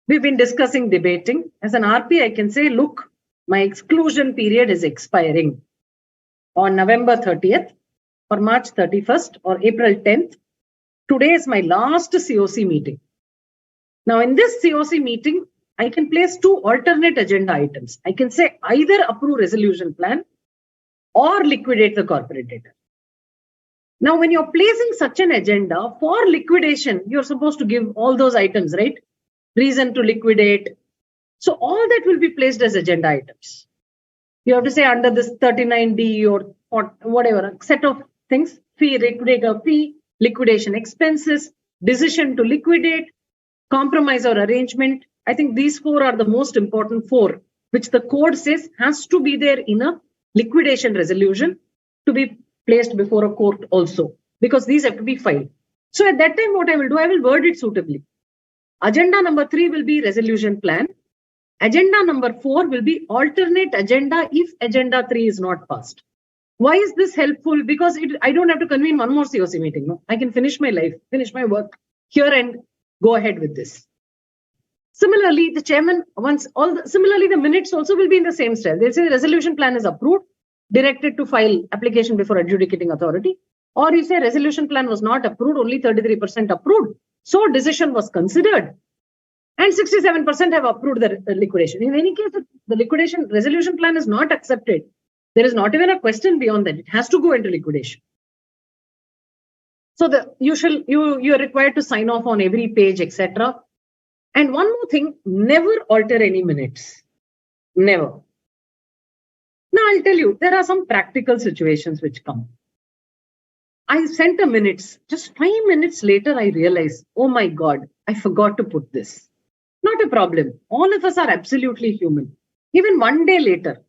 We've been discussing, debating. As an RP, I can say, look, my exclusion period is expiring on November 30th or March 31st or April 10th. Today is my last COC meeting. Now, in this COC meeting, I can place two alternate agenda items. I can say either approve resolution plan or liquidate the corporate debtor. Now, when you're placing such an agenda for liquidation, you're supposed to give all those items, right? Reason to liquidate. So all that will be placed as agenda items. You have to say under this 39D or whatever, a set of things, fee, liquidator fee, liquidation expenses, decision to liquidate, compromise or arrangement. I think these four are the most important four, which the code says has to be there in a liquidation resolution to be placed before a court also, because these have to be filed. So at that time, what I will do, I will word it suitably. Agenda number 3 will be resolution plan. Agenda number 4 will be alternate agenda if agenda 3 is not passed. Why is this helpful? Because I don't have to convene one more COC meeting. No? I can finish my life, finish my work here and go ahead with this. Similarly, the chairman, similarly, the minutes also will be in the same style. They'll say the resolution plan is approved, directed to file application before adjudicating authority. Or you say resolution plan was not approved, only 33% approved. So decision was considered. And 67% have approved the liquidation. In any case, the liquidation resolution plan is not accepted. There is not even a question beyond that. It has to go into liquidation. So you are required to sign off on every page, etc. And one more thing, never alter any minutes. Never. Now I'll tell you, there are some practical situations which come. I sent the minutes. Just 5 minutes later, I realized, oh my God, I forgot to put this. Not a problem. All of us are absolutely human. Even 1 day later,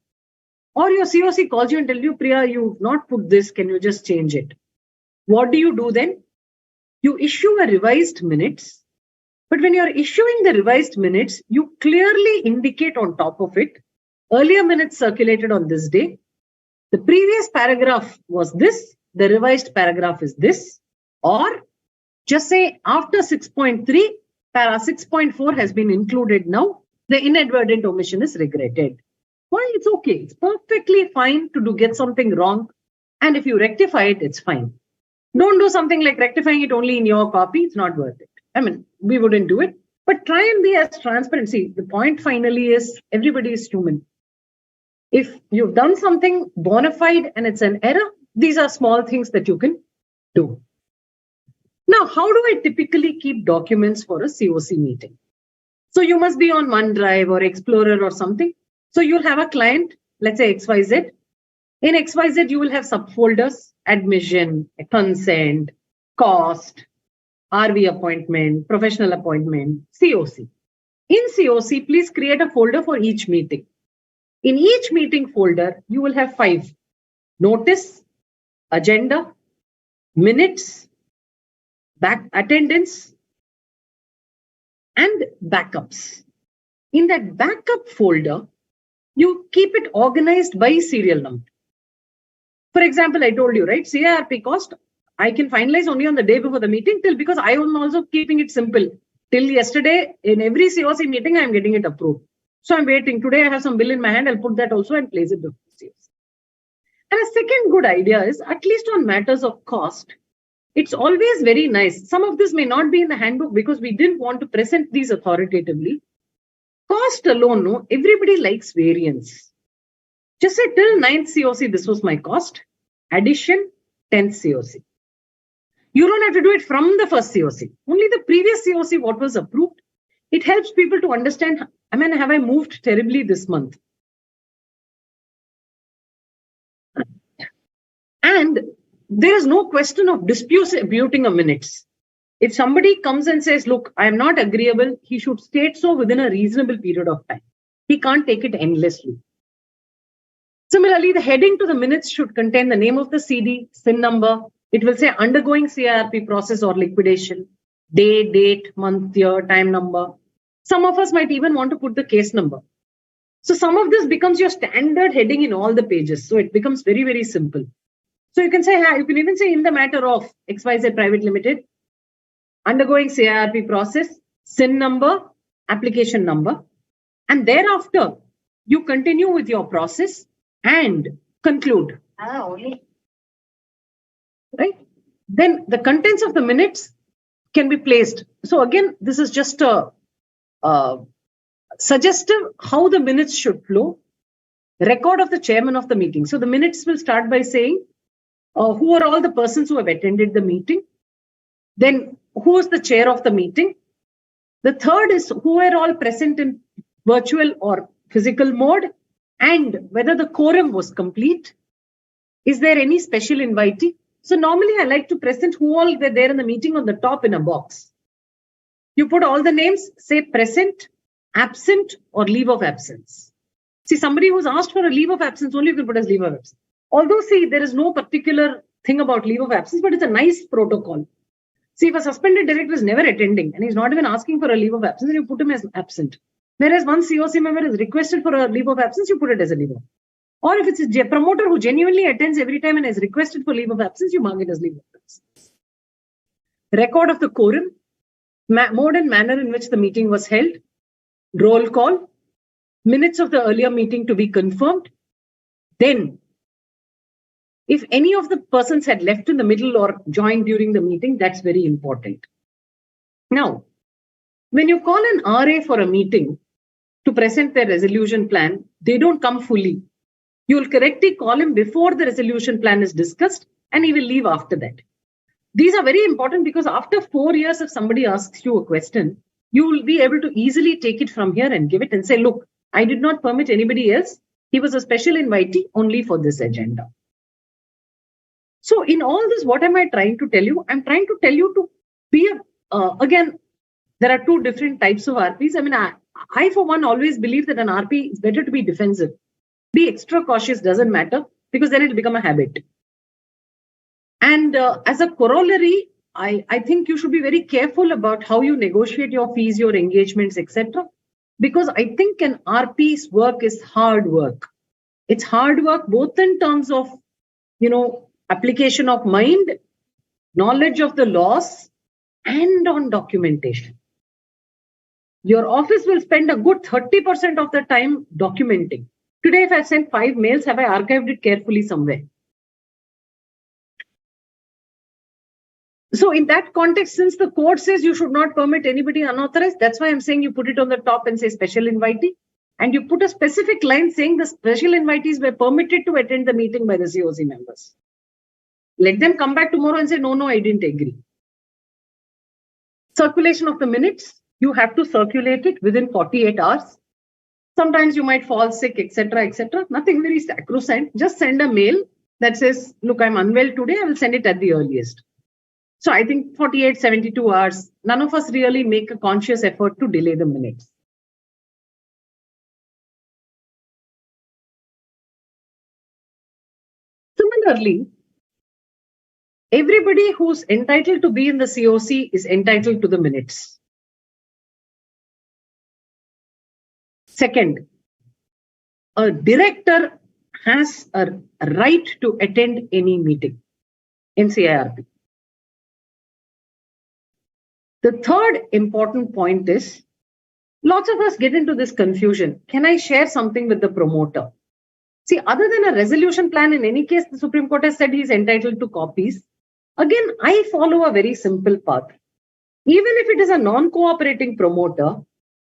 or your COC calls you and tells you, Priya, you've not put this. Can you just change it? What do you do then? You issue a revised minutes. But when you're issuing the revised minutes, you clearly indicate on top of it, earlier minutes circulated on this day. The previous paragraph was this. The revised paragraph is this. Or just say after 6.3, para 6.4 has been included now. The inadvertent omission is regretted. Why? It's okay. It's perfectly fine to get something wrong. And if you rectify it, it's fine. Don't do something like rectifying it only in your copy. It's not worth it. I mean, we wouldn't do it. But try and be as transparent. See, the point finally is everybody is human. If you've done something bona fide and it's an error, these are small things that you can do. Now, how do I typically keep documents for a COC meeting? So you must be on OneDrive or Explorer or something. So you'll have a client, let's say XYZ. In XYZ, you will have subfolders: admission, consent, cost, RV appointment, professional appointment, COC. In COC, please create a folder for each meeting. In each meeting folder, you will have 5: notice, agenda, minutes, back attendance, and backups. In that backup folder, you keep it organized by serial number. For example, I told you, right, CIRP cost, I can finalize only on the day before the meeting because I am also keeping it simple. Till yesterday, in every COC meeting, I am getting it approved. So I'm waiting. Today, I have some bill in my hand. I'll put that also and place it before COC. And a second good idea is, at least on matters of cost, it's always very nice. Some of this may not be in the handbook because we didn't want to present these authoritatively. Cost alone, no, everybody likes variance. Just say till 9th COC, this was my cost. Addition, 10th COC. You don't have to do it from the first COC. Only the previous COC, what was approved. It helps people to understand, have I moved terribly this month? And there is no question of disputing a minutes. If somebody comes and says, look, I am not agreeable, he should state so within a reasonable period of time. He can't take it endlessly. Similarly, the heading to the minutes should contain the name of the CD, SIN number. It will say undergoing CIRP process or liquidation, day, date, month, year, time number. Some of us might even want to put the case number. So some of this becomes your standard heading in all the pages. So it becomes very, very simple. So you can say, you can even say in the matter of XYZ Private Limited, undergoing CIRP process, SIN number, application number, and thereafter you continue with your process and conclude. Right? Then the contents of the minutes can be placed. So again, this is just a suggestive how the minutes should flow. Record of the chairman of the meeting. So the minutes will start by saying who are all the persons who have attended the meeting. Then who is the chair of the meeting. The third is who are all present in virtual or physical mode and whether the quorum was complete. Is there any special invitee? So normally I like to present who all were there in the meeting on the top in a box. You put all the names, say present, absent, or leave of absence. See, somebody who's asked for a leave of absence, only you can put as leave of absence. Although, see, there is no particular thing about leave of absence, but it's a nice protocol. See, if a suspended director is never attending and he's not even asking for a leave of absence, then you put him as absent. Whereas one COC member is requested for a leave of absence, you put it as a leave of absence. Or if it's a promoter who genuinely attends every time and is requested for leave of absence, you mark it as leave of absence. Record of the quorum, mode and manner in which the meeting was held, roll call, minutes of the earlier meeting to be confirmed. Then, if any of the persons had left in the middle or joined during the meeting, that's very important. Now, when you call an RA for a meeting to present their resolution plan, they don't come fully. You will correctly call him before the resolution plan is discussed and he will leave after that. These are very important because after 4 years, if somebody asks you a question, you will be able to easily take it from here and give it and say, look, I did not permit anybody else. He was a special invitee only for this agenda. So in all this, what am I trying to tell you? I'm trying to tell you to be, again, there are two different types of RPs. I for one always believe that an RP is better to be defensive. Be extra cautious, doesn't matter, because then it'll become a habit. And as a corollary, I think you should be very careful about how you negotiate your fees, your engagements, etc. Because I think an RP's work is hard work. It's hard work both in terms of, application of mind, knowledge of the laws, and on documentation. Your office will spend a good 30% of the time documenting. Today, if I sent 5 mails, have I archived it carefully somewhere? So in that context, since the code says you should not permit anybody unauthorized, that's why I'm saying you put it on the top and say special invitee. And you put a specific line saying the special invitees were permitted to attend the meeting by the COC members. Let them come back tomorrow and say, no, I didn't agree. Circulation of the minutes, you have to circulate it within 48 hours. Sometimes you might fall sick, etc., etc. Nothing very sacrosanct. Just send a mail that says, look, I'm unwell today. I will send it at the earliest. So I think 48, 72 hours, none of us really make a conscious effort to delay the minutes. Similarly, everybody who's entitled to be in the COC is entitled to the minutes. Second, a director has a right to attend any meeting in CIRP. The third important point is, lots of us get into this confusion. Can I share something with the promoter? See, other than a resolution plan, in any case, the Supreme Court has said he's entitled to copies. Again, I follow a very simple path. Even if it is a non-cooperating promoter,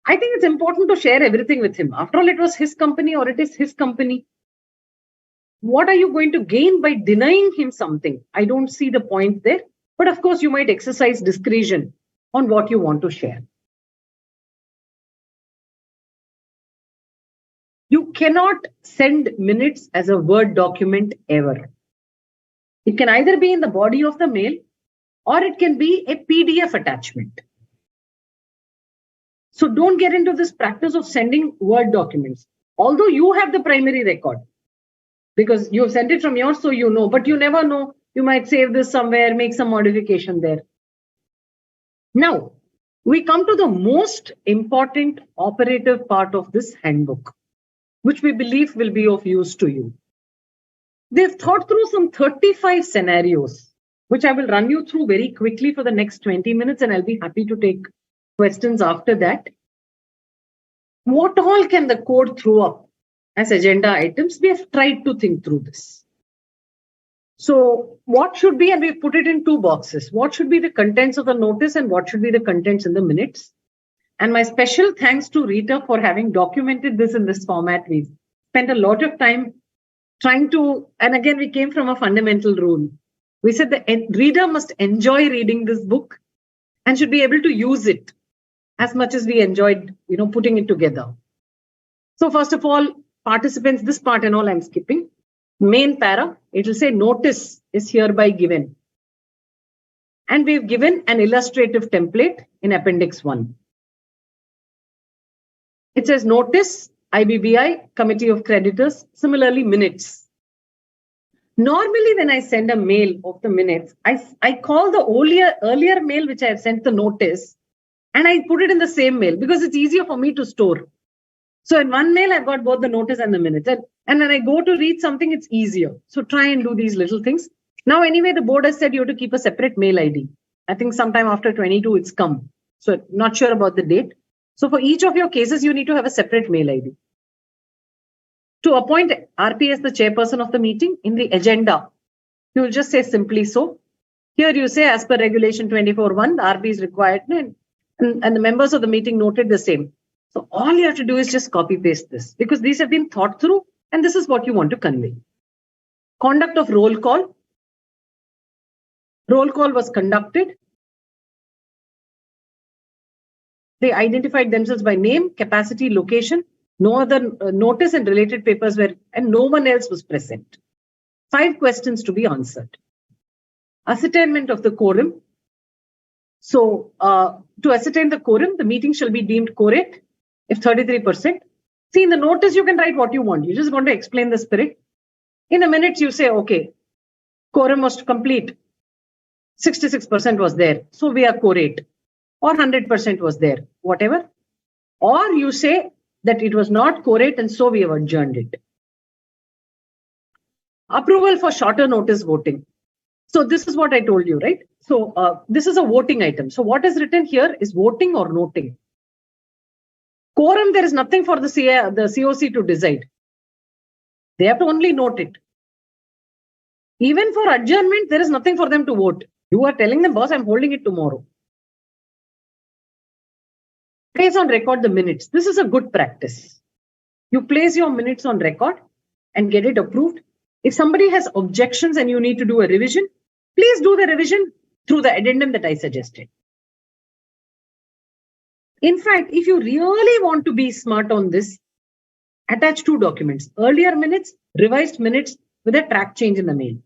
I think it's important to share everything with him. After all, it was his company or it is his company. What are you going to gain by denying him something? I don't see the point there. But of course, you might exercise discretion on what you want to share. You cannot send minutes as a Word document ever. It can either be in the body of the mail or it can be a PDF attachment. So don't get into this practice of sending Word documents. Although you have the primary record because you have sent it from yours, so you know, but you never know. You might save this somewhere, make some modification there. Now, we come to the most important operative part of this handbook, which we believe will be of use to you. They've thought through some 35 scenarios, which I will run you through very quickly for the next 20 minutes, and I'll be happy to take questions after that. What all can the code throw up as agenda items? We have tried to think through this. So what should be, and we've put it in two boxes, what should be the contents of the notice and what should be the contents in the minutes? And my special thanks to Rita for having documented this in this format. We've spent a lot of time trying to, and again, we came from a fundamental rule. We said the reader must enjoy reading this book and should be able to use it as much as we enjoyed, putting it together. So first of all, participants, this part and all I'm skipping. Main para, it will say notice is hereby given. And we've given an illustrative template in Appendix 1. It says notice, IBBI, Committee of Creditors, similarly minutes. Normally when I send a mail of the minutes, I call the earlier mail which I have sent the notice and I put it in the same mail because it's easier for me to store. So in one mail, I've got both the notice and the minutes. And when I go to read something, it's easier. So try and do these little things. Now, anyway, the board has said you have to keep a separate mail ID. I think sometime after 22, it's come. So not sure about the date. So for each of your cases, you need to have a separate mail ID. To appoint RP as the chairperson of the meeting, in the agenda, you will just say simply so. Here you say, as per regulation 24(1), the RP is required, and the members of the meeting noted the same. So all you have to do is just copy paste this because these have been thought through and this is what you want to convey. Conduct of roll call. Roll call was conducted. They identified themselves by name, capacity, location. No other notice and related papers were, and no one else was present. 5 questions to be answered. Ascertainment of the quorum. So to ascertain the quorum, the meeting shall be deemed quorate if 33%. See, in the notice, you can write what you want. You just want to explain the spirit. In the minutes, you say, okay, quorum was complete. 66% was there. So we are quorate. Or 100% was there. Whatever. Or you say that it was not quorate and so we have adjourned it. Approval for shorter notice voting. So this is what I told you, right? So this is a voting item. So what is written here is voting or noting. Quorum, there is nothing for the COC to decide. They have to only note it. Even for adjournment, there is nothing for them to vote. You are telling them, boss, I'm holding it tomorrow. Place on record the minutes. This is a good practice. You place your minutes on record and get it approved. If somebody has objections and you need to do a revision, please do the revision through the addendum that I suggested. In fact, if you really want to be smart on this, attach 2 documents, earlier minutes, revised minutes with a track change in the mail.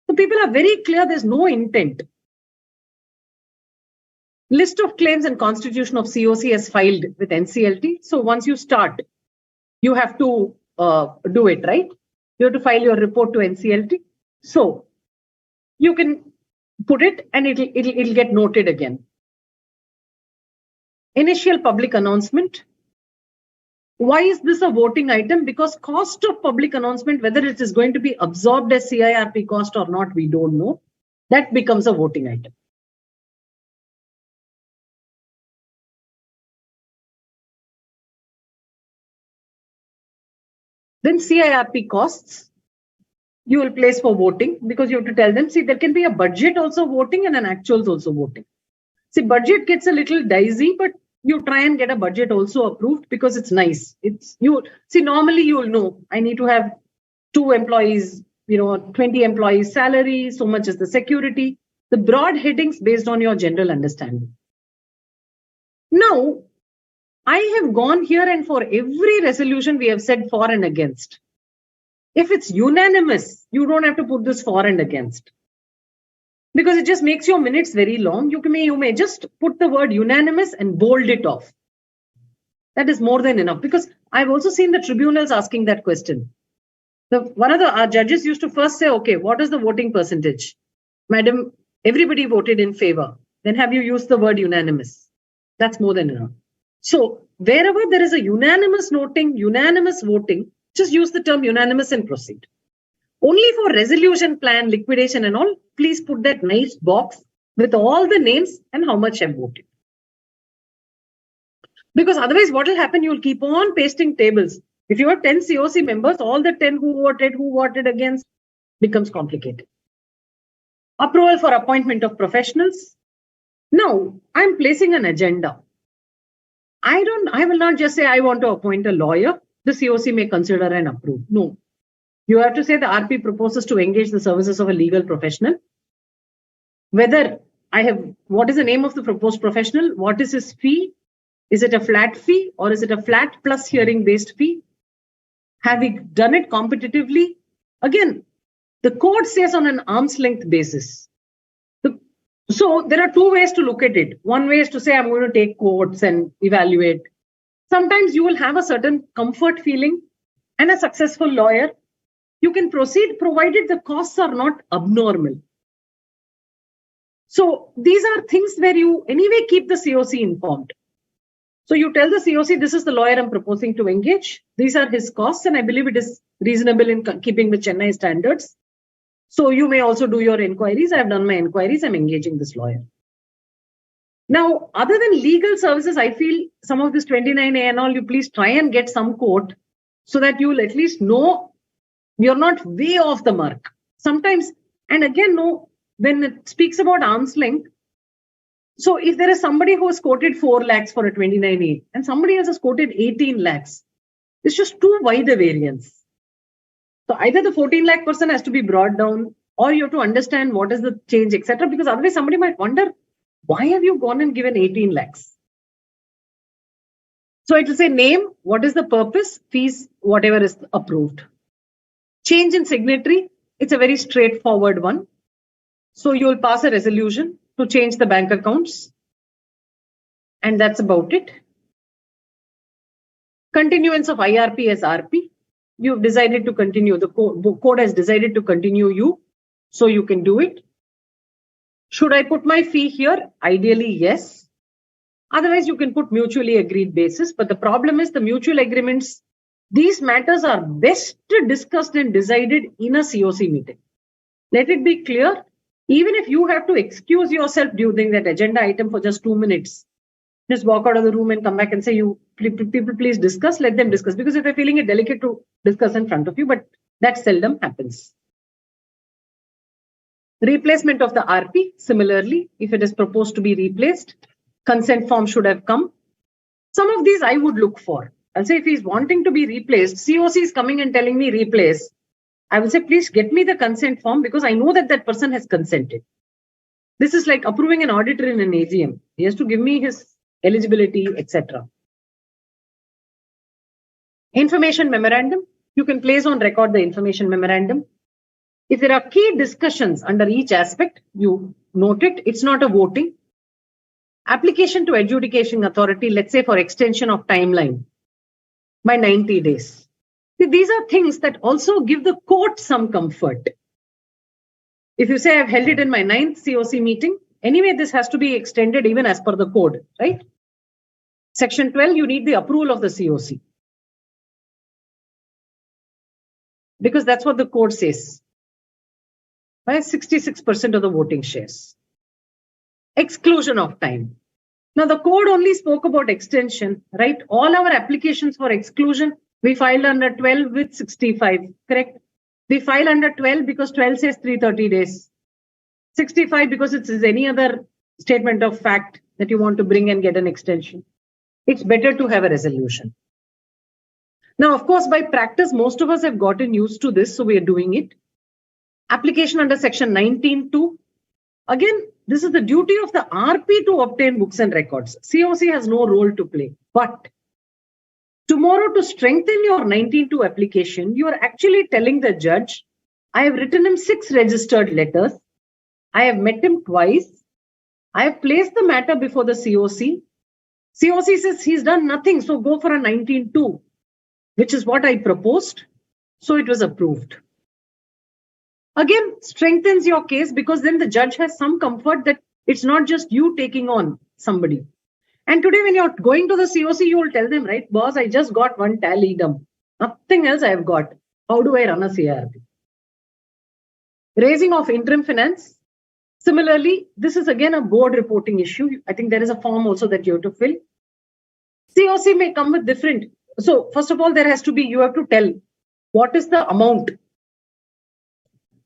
So people are very clear there's no intent. List of claims and constitution of COC as filed with NCLT. So once you start, you have to do it, right? You have to file your report to NCLT. So you can put it and it'll get noted again. Initial public announcement. Why is this a voting item? Because cost of public announcement, whether it is going to be absorbed as CIRP cost or not, we don't know. That becomes a voting item. Then CIRP costs, you will place for voting because you have to tell them, see, there can be a budget also voting and an actuals also voting. See, budget gets a little dicey, but you try and get a budget also approved because it's nice. Normally you will know, I need to have 2 employees, 20 employees salary, so much is the security, the broad headings based on your general understanding. Now, I have gone here and for every resolution we have said for and against. If it's unanimous, you don't have to put this for and against. Because it just makes your minutes very long. You may just put the word unanimous and bold it off. That is more than enough. Because I've also seen the tribunals asking that question. One of our judges used to first say, okay, what is the voting percentage? Madam, everybody voted in favor. Then have you used the word unanimous? That's more than enough. So wherever there is a unanimous noting, unanimous voting, just use the term unanimous and proceed. Only for resolution plan, liquidation and all, please put that nice box with all the names and how much have voted. Because otherwise what will happen, you'll keep on pasting tables. If you have 10 COC members, all the 10 who voted against, becomes complicated. Approval for appointment of professionals. Now, I'm placing an agenda. I will not just say I want to appoint a lawyer. The COC may consider and approve. No. You have to say the RP proposes to engage the services of a legal professional. What is the name of the proposed professional? What is his fee? Is it a flat fee or is it a flat plus hearing based fee? Have we done it competitively? Again, the code says on an arm's length basis. So there are 2 ways to look at it. One way is to say, I'm going to take quotes and evaluate. Sometimes you will have a certain comfort feeling and a successful lawyer. You can proceed provided the costs are not abnormal. So these are things where you anyway keep the COC informed. So you tell the COC, this is the lawyer I'm proposing to engage. These are his costs and I believe it is reasonable in keeping with Chennai standards. So you may also do your inquiries. I've done my inquiries. I'm engaging this lawyer. Now, other than legal services, I feel some of this 29A and all, you please try and get some quote so that you will at least know you're not way off the mark. Sometimes, and again, no, when it speaks about arm's length, so if there is somebody who has quoted 4 lakhs for a 29A and somebody else has quoted 18 lakhs, it's just too wide a variance. So either the 14 lakh person has to be brought down or you have to understand what is the change, etc. Because otherwise somebody might wonder, why have you gone and given 18 lakhs? So it will say name, what is the purpose, fees, whatever is approved. Change in signatory, it's a very straightforward one. So you will pass a resolution to change the bank accounts. And that's about it. Continuance of IRP as RP. You've decided to continue. The code has decided to continue you. So you can do it. Should I put my fee here? Ideally, yes. Otherwise, you can put mutually agreed basis. But the problem is the mutual agreements. These matters are best discussed and decided in a COC meeting. Let it be clear. Even if you have to excuse yourself during that agenda item for just 2 minutes, just walk out of the room and come back and say, people please discuss, let them discuss. Because if they're feeling it delicate to discuss in front of you, but that seldom happens. Replacement of the RP, similarly, if it is proposed to be replaced, consent form should have come. Some of these I would look for. I'll say if he's wanting to be replaced, COC is coming and telling me replace. I will say, please get me the consent form because I know that that person has consented. This is like approving an auditor in an AGM. He has to give me his eligibility, etc. Information memorandum. You can place on record the information memorandum. If there are key discussions under each aspect, you note it. It's not a voting. Application to adjudication authority, let's say for extension of timeline by 90 days. See, these are things that also give the court some comfort. If you say I've held it in my 9th COC meeting, anyway, this has to be extended even as per the code, right? Section 12, you need the approval of the COC. Because that's what the code says. By 66% of the voting shares. Exclusion of time. Now, the code only spoke about extension, right? All our applications for exclusion, we filed under 12 with 65, correct? We file under 12 because 12 says 330 days. 65 because it is any other statement of fact that you want to bring and get an extension. It's better to have a resolution. Now, of course, by practice, most of us have gotten used to this, so we are doing it. Application under section 19(2). Again, this is the duty of the RP to obtain books and records. COC has no role to play. But tomorrow, to strengthen your 19(2) application, you are actually telling the judge, I have written him 6 registered letters. I have met him twice. I have placed the matter before the COC. COC says he's done nothing, so go for a 19(2), which is what I proposed. So it was approved. Again, strengthens your case because then the judge has some comfort that it's not just you taking on somebody. And today when you're going to the COC, you will tell them, right, boss, I just got one tally done. Nothing else I've got. How do I run a CIRP? Raising of interim finance. Similarly, this is again a board reporting issue. I think there is a form also that you have to fill. COC may come with different. So first of all, there has to be, you have to tell what is the amount.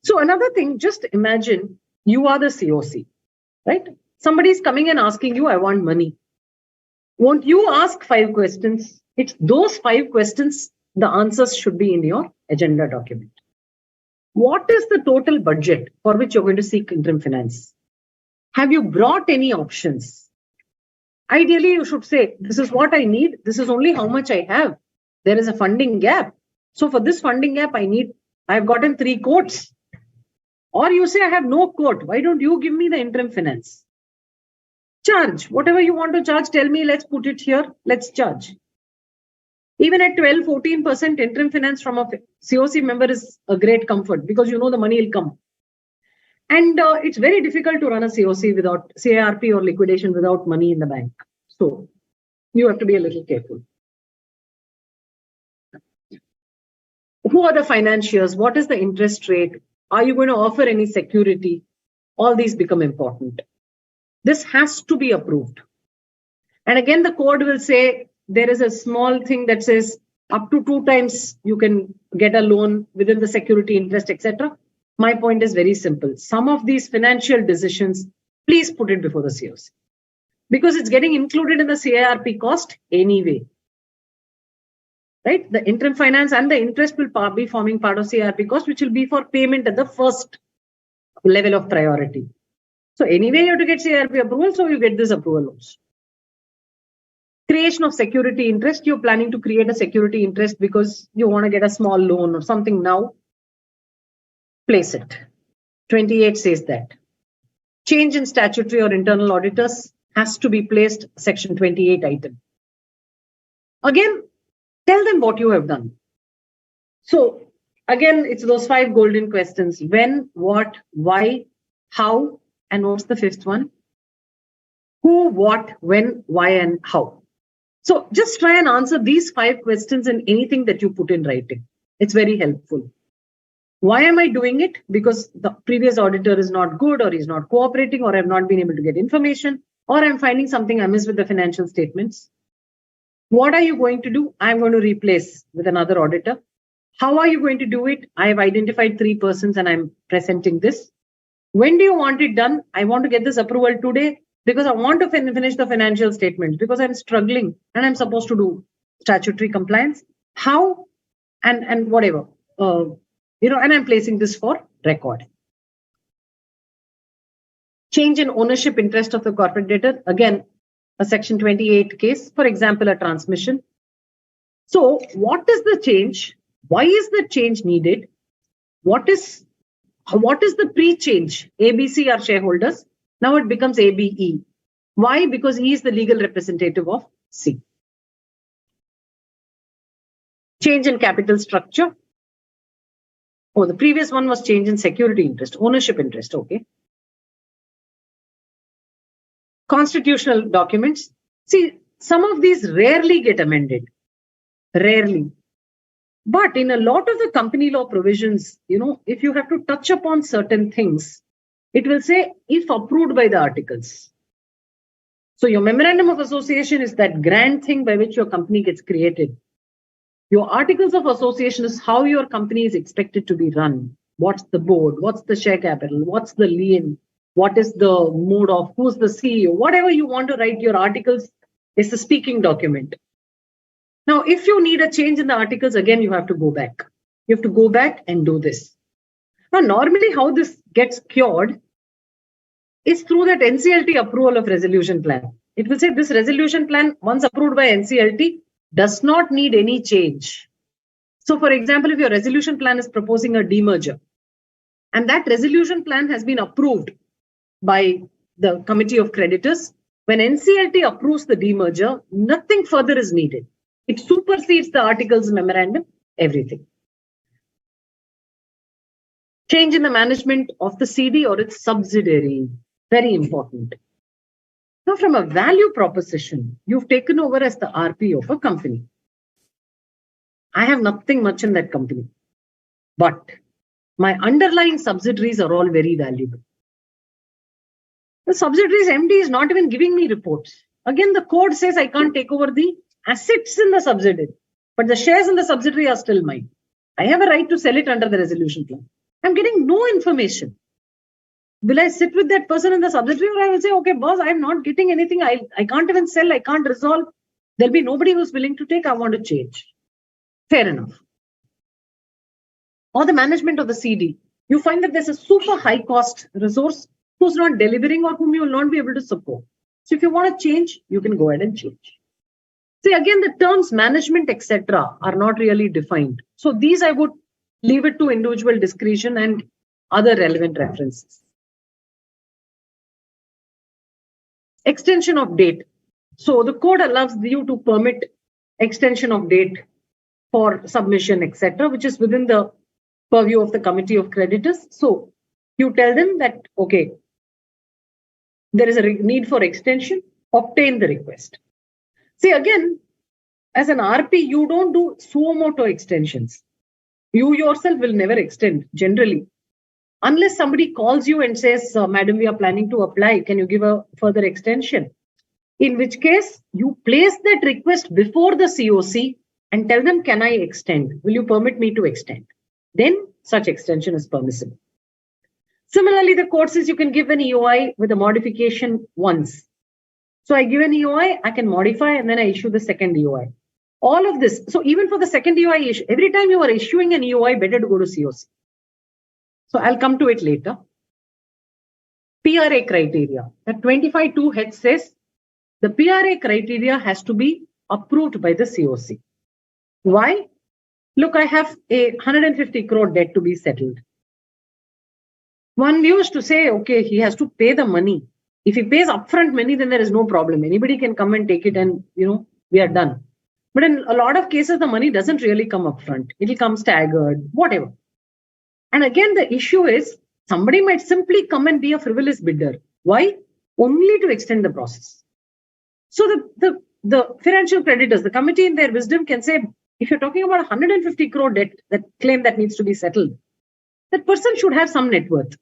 So another thing, just imagine you are the COC, right? Somebody is coming and asking you, I want money. Won't you ask 5 questions? It's those 5 questions, the answers should be in your agenda document. What is the total budget for which you're going to seek interim finance? Have you brought any options? Ideally, you should say, this is what I need. This is only how much I have. There is a funding gap. So for this funding gap, I've gotten 3 quotes. Or you say, I have no quote. Why don't you give me the interim finance? Charge. Whatever you want to charge, tell me, let's put it here. Let's charge. Even at 12, 14% interim finance from a COC member is a great comfort because you know the money will come. And it's very difficult to run a COC without CIRP or liquidation without money in the bank. So you have to be a little careful. Who are the financiers? What is the interest rate? Are you going to offer any security? All these become important. This has to be approved. And again, the code will say there is a small thing that says up to 2 times you can get a loan within the security interest, etc. My point is very simple. Some of these financial decisions, please put it before the COC because it's getting included in the CIRP cost anyway. Right? The interim finance and the interest will be forming part of CIRP cost, which will be for payment at the first level of priority. So anyway, you have to get CIRP approval, so you get this approval also. Creation of security interest. You're planning to create a security interest because you want to get a small loan or something now. Place it. 28 says that. Change in statutory or internal auditors has to be placed, section 28 item. Again, tell them what you have done. So again, it's those 5 golden questions. When, what, why, how, and what's the 5th one? Who, what, when, why, and how. So just try and answer these 5 questions in anything that you put in writing. It's very helpful. Why am I doing it? Because the previous auditor is not good, or he's not cooperating, or I've not been able to get information, or I'm finding something amiss with the financial statements. What are you going to do? I'm going to replace with another auditor. How are you going to do it? I have identified 3 persons and I'm presenting this. When do you want it done? I want to get this approval today because I want to finish the financial statement because I'm struggling and I'm supposed to do statutory compliance. How? And whatever. And I'm placing this for record. Change in ownership interest of the corporate debtor. Again, a Section 28 case, for example, a transmission. So what is the change? Why is the change needed? What is the pre-change? ABC are shareholders. Now it becomes ABE. Why? Because E is the legal representative of C. Change in capital structure. Oh, the previous one was change in security interest, ownership interest. Okay. Constitutional documents. See, some of these rarely get amended. Rarely. But in a lot of the company law provisions, if you have to touch upon certain things, it will say if approved by the articles. So your memorandum of association is that grand thing by which your company gets created. Your articles of association is how your company is expected to be run. What's the board? What's the share capital? What's the lien? What is the mode of? Who's the CEO? Whatever you want to write, your articles is the speaking document. Now, if you need a change in the articles, again, you have to go back. You have to go back and do this. Now, normally how this gets cured is through that NCLT approval of resolution plan. It will say this resolution plan, once approved by NCLT, does not need any change. So, for example, if your resolution plan is proposing a demerger, and that resolution plan has been approved by the Committee of Creditors, when NCLT approves the demerger, nothing further is needed. It supersedes the articles memorandum, everything. Change in the management of the CD or its subsidiary, very important. Now, from a value proposition, you've taken over as the RP of a company. I have nothing much in that company, but my underlying subsidiaries are all very valuable. The subsidiary's MD is not even giving me reports. Again, the code says I can't take over the assets in the subsidiary, but the shares in the subsidiary are still mine. I have a right to sell it under the resolution plan. I'm getting no information. Will I sit with that person in the subsidiary, or I will say, okay, boss, I'm not getting anything. I can't even sell. I can't resolve. There'll be nobody who's willing to take. I want to change. Fair enough. Or the management of the CD. You find that there's a super high cost resource who's not delivering or whom you will not be able to support. So if you want to change, you can go ahead and change. See, again, the terms management, etc. are not really defined. So these I would leave it to individual discretion and other relevant references. Extension of date. So the code allows you to permit extension of date for submission, etc., which is within the purview of the Committee of Creditors. So you tell them that, okay, there is a need for extension, obtain the request. See, again, as an RP, you don't do suo moto extensions. You yourself will never extend, generally. Unless somebody calls you and says, madam, we are planning to apply. Can you give a further extension? In which case, you place that request before the COC and tell them, can I extend? Will you permit me to extend? Then such extension is permissible. Similarly, the code says you can give an EOI with a modification once. So I give an EOI, I can modify, and then I issue the second EOI. All of this. So even for the second EOI issue, every time you are issuing an EOI, better to go to COC. So I'll come to it later. PRA criteria. The 25.2 head says the PRA criteria has to be approved by the COC. Why? Look, I have a 150 crore debt to be settled. One used to say, okay, he has to pay the money. If he pays upfront money, then there is no problem. Anybody can come and take it and, we are done. But in a lot of cases, the money doesn't really come upfront. It will come staggered, whatever. And again, the issue is somebody might simply come and be a frivolous bidder. Why? Only to extend the process. So the financial creditors, the committee in their wisdom can say, if you're talking about 150 crore debt, that claim that needs to be settled, that person should have some net worth.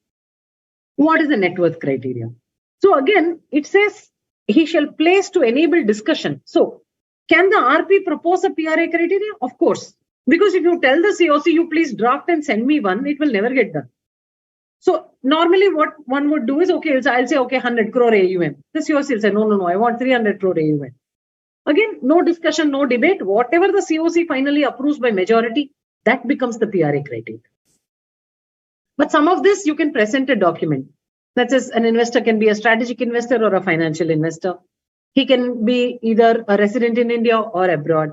What is the net worth criteria? So again, it says he shall place to enable discussion. So can the RP propose a PRA criteria? Of course. Because if you tell the COC, you please draft and send me one, it will never get done. So normally what one would do is, okay, so I'll say, okay, 100 crore AUM. This yours will say, no, I want 300 crore AUM. Again, no discussion, no debate. Whatever the COC finally approves by majority, that becomes the PRA criteria. But some of this, you can present a document. That says an investor can be a strategic investor or a financial investor. He can be either a resident in India or abroad.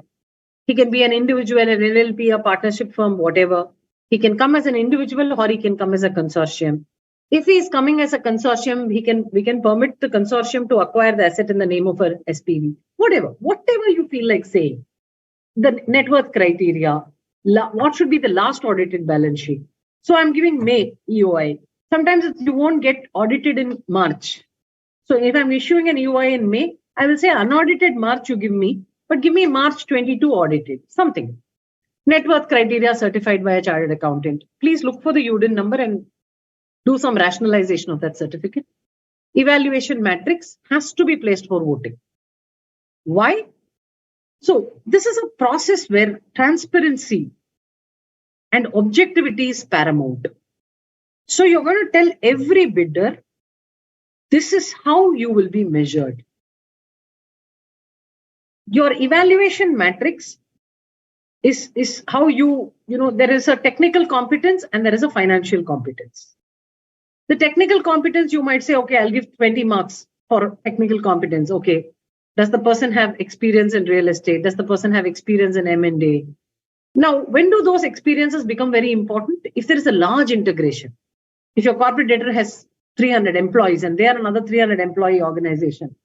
He can be an individual, an LLP, a partnership firm, whatever. He can come as an individual or he can come as a consortium. If he is coming as a consortium, we can permit the consortium to acquire the asset in the name of an SPV. Whatever you feel like saying. The net worth criteria, what should be the last audited balance sheet? So I'm giving May EOI. Sometimes you won't get audited in March. So if I'm issuing an EOI in May, I will say unaudited March you give me, but give me March 22 audited, something. Net worth criteria certified by a chartered accountant. Please look for the UDIN number and do some rationalization of that certificate. Evaluation matrix has to be placed for voting. Why? So this is a process where transparency and objectivity is paramount. So you're going to tell every bidder, this is how you will be measured. Your evaluation matrix is how there is a technical competence and there is a financial competence. The technical competence, you might say, okay, I'll give 20 marks for technical competence. Okay. Does the person have experience in real estate? Does the person have experience in M&A? Now, when do those experiences become very important? If there is a large integration. If your corporate debtor has 300 employees and they are another 300 employee organization,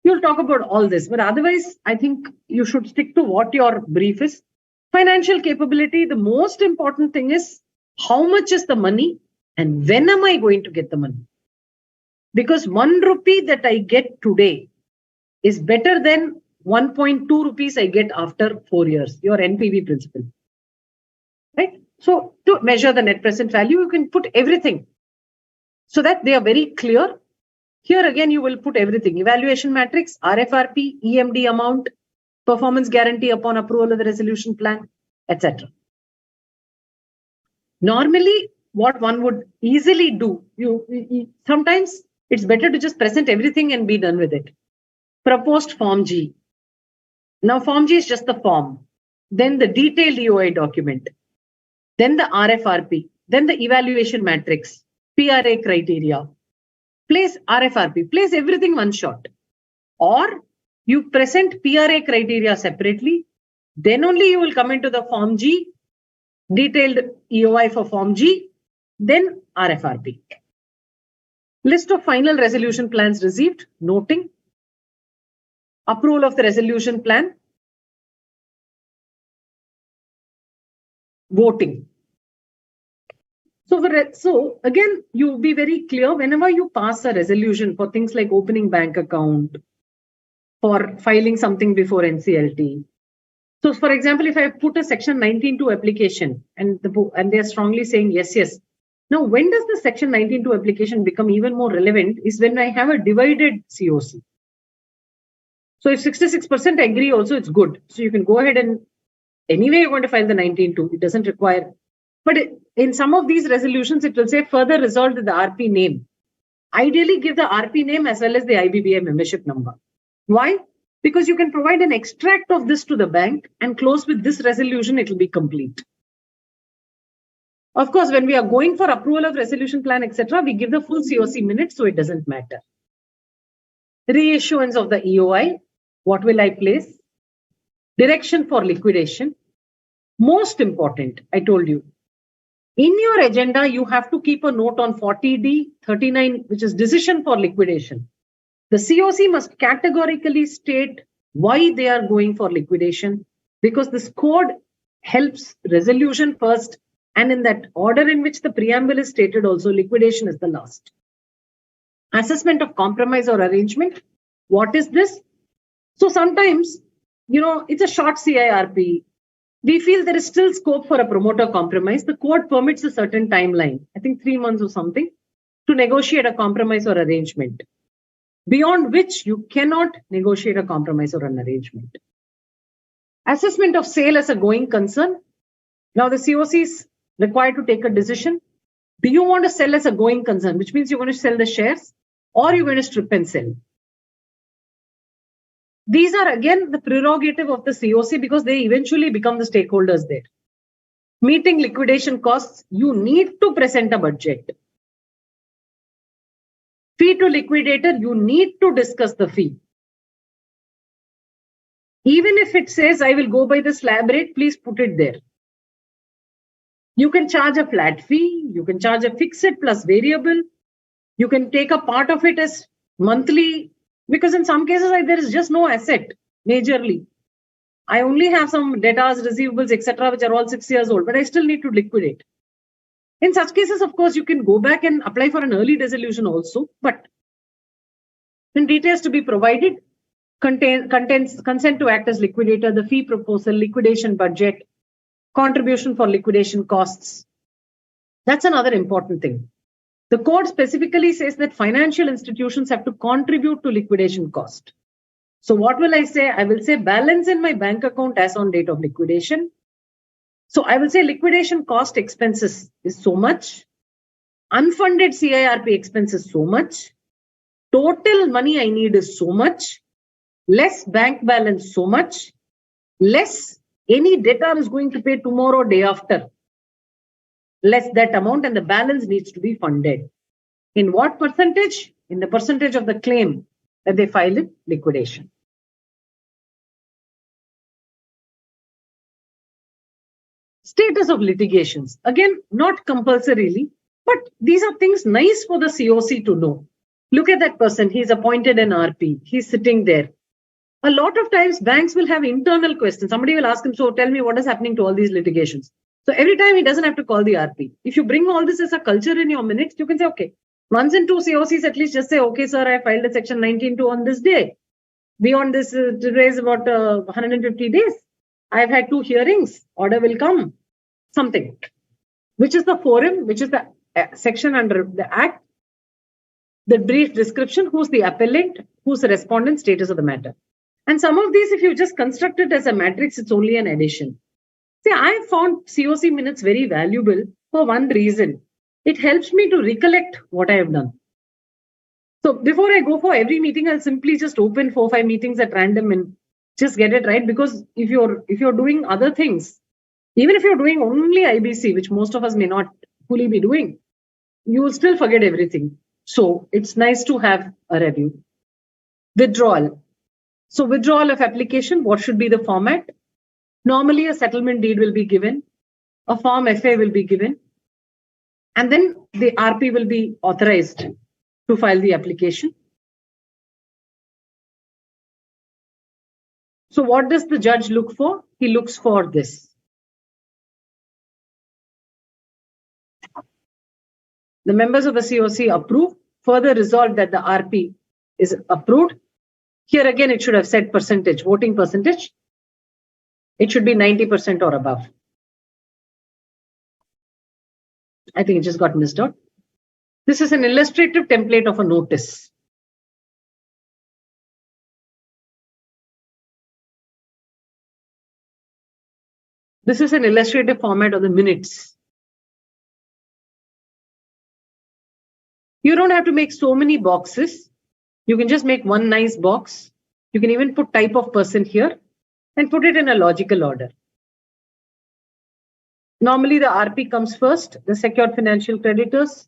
you'll talk about all this. But otherwise, I think you should stick to what your brief is. Financial capability, the most important thing is how much is the money and when am I going to get the money? Because 1 rupee that I get today is better than 1.2 rupees I get after 4 years, your NPV principle. Right? So to measure the net present value, you can put everything so that they are very clear. Here again, you will put everything. Evaluation matrix, RFRP, EMD amount, performance guarantee upon approval of the resolution plan, etc. Normally, what one would easily do, sometimes it's better to just present everything and be done with it. Proposed Form G. Now, Form G is just the form. Then the detailed EOI document. Then the RFRP. Then the evaluation matrix. PRA criteria. Place RFRP. Place everything one shot. Or you present PRA criteria separately. Then only you will come into the Form G. Detailed EOI for Form G. Then RFRP. List of final resolution plans received. Noting. Approval of the resolution plan. Voting. So again, you be very clear whenever you pass a resolution for things like opening bank account, for filing something before NCLT. So for example, if I put a section 19.2 application and they are strongly saying yes. Now, when does the section 19.2 application become even more relevant is when I have a divided COC. So if 66% agree also, it's good. So you can go ahead and anyway, you're going to file the 19.2. It doesn't require. But in some of these resolutions, it will say further resolved with the RP name. Ideally, give the RP name as well as the IBBI membership number. Why? Because you can provide an extract of this to the bank and close with this resolution, it will be complete. Of course, when we are going for approval of resolution plan, etc., we give the full COC minutes, so it doesn't matter. Reissuance of the EOI. What will I place? Direction for liquidation. Most important, I told you. In your agenda, you have to keep a note on 40D 39, which is decision for liquidation. The COC must categorically state why they are going for liquidation, because this code helps resolution first, and in that order in which the preamble is stated also, liquidation is the last. Assessment of compromise or arrangement. What is this? So sometimes, it's a short CIRP. We feel there is still scope for a promoter compromise. The code permits a certain timeline, I think 3 months or something, to negotiate a compromise or arrangement, beyond which you cannot negotiate a compromise or an arrangement. Assessment of sale as a going concern. Now the COC is required to take a decision. Do you want to sell as a going concern, which means you're going to sell the shares, or you're going to strip and sell? These are again the prerogative of the COC because they eventually become the stakeholders there. Meeting liquidation costs, you need to present a budget. Fee to liquidator, you need to discuss the fee. Even if it says, I will go by the slab rate, please put it there. You can charge a flat fee. You can charge a fixed plus variable. You can take a part of it as monthly, because in some cases, there is just no asset majorly. I only have some debtors, receivables, etc., which are all 6 years old, but I still need to liquidate. In such cases, of course, you can go back and apply for an early dissolution also, but in details to be provided, contains consent to act as liquidator, the fee proposal, liquidation budget, contribution for liquidation costs. That's another important thing. The code specifically says that financial institutions have to contribute to liquidation cost. So what will I say? I will say balance in my bank account as on date of liquidation. So I will say liquidation cost expenses is so much. Unfunded CIRP expense is so much. Total money I need is so much. Less bank balance so much. Less any debtor is going to pay tomorrow, day after. Less that amount, and the balance needs to be funded. In what percentage? In the percentage of the claim that they file in liquidation. Status of litigations. Again, not compulsorily, but these are things nice for the COC to know. Look at that person. He's appointed an RP. He's sitting there. A lot of times banks will have internal questions. Somebody will ask him, so tell me what is happening to all these litigations. So every time he doesn't have to call the RP. If you bring all this as a culture in your minutes, you can say, okay, once in two COCs at least just say, okay, sir, I filed a section 19.2 on this day. Beyond this, today is about 150 days. I've had 2 hearings. Order will come. Something. Which is the forum, which is the section under the Act. The brief description, who's the appellant, who's the respondent, status of the matter. And some of these, if you just construct it as a matrix, it's only an addition. See, I found COC minutes very valuable for one reason. It helps me to recollect what I have done. So before I go for every meeting, I'll simply just open 4 or 5 meetings at random and just get it right. Because if you're doing other things, even if you're doing only IBC, which most of us may not fully be doing, you will still forget everything. So it's nice to have a review. Withdrawal. So withdrawal of application, what should be the format? Normally a settlement deed will be given, a form FA will be given, and then the RP will be authorized to file the application. So what does the judge look for? He looks for this. The members of the COC approve, further resolved that the RP is approved. Here again, it should have said percentage, voting percentage. It should be 90% or above. I think it just got missed out. This is an illustrative template of a notice. This is an illustrative format of the minutes. You don't have to make so many boxes. You can just make one nice box. You can even put type of person here and put it in a logical order. Normally, the RP comes first, the secured financial creditors,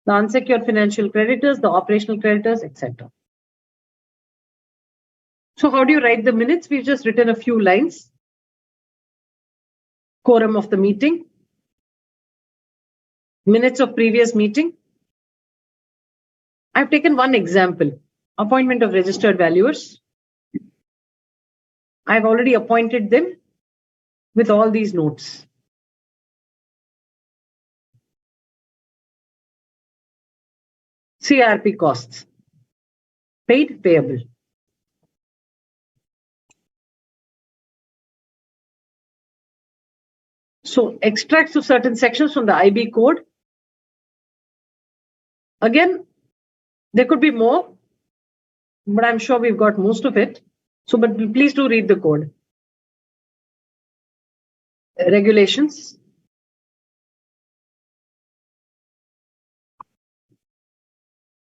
the unsecured financial creditors, the operational creditors, etc. So how do you write the minutes? We've just written a few lines. Quorum of the meeting. Minutes of previous meeting. I've taken one example. Appointment of registered valuers. I've already appointed them with all these notes. CRP costs. Paid, payable. So extracts of certain sections from the IB code. Again, there could be more, but I'm sure we've got most of it. So, but please do read the code. Regulations.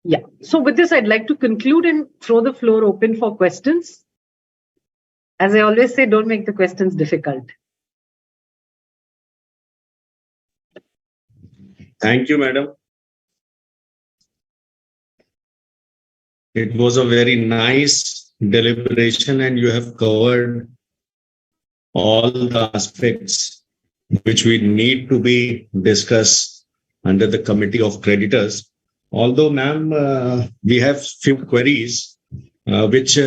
Yeah. So with this, I'd like to conclude and throw the floor open for questions. As I always say, don't make the questions difficult. Thank you, madam. It was a very nice deliberation, and you have covered all the aspects which we need to be discussed under the committee of creditors. Although, ma'am, we have few queries which,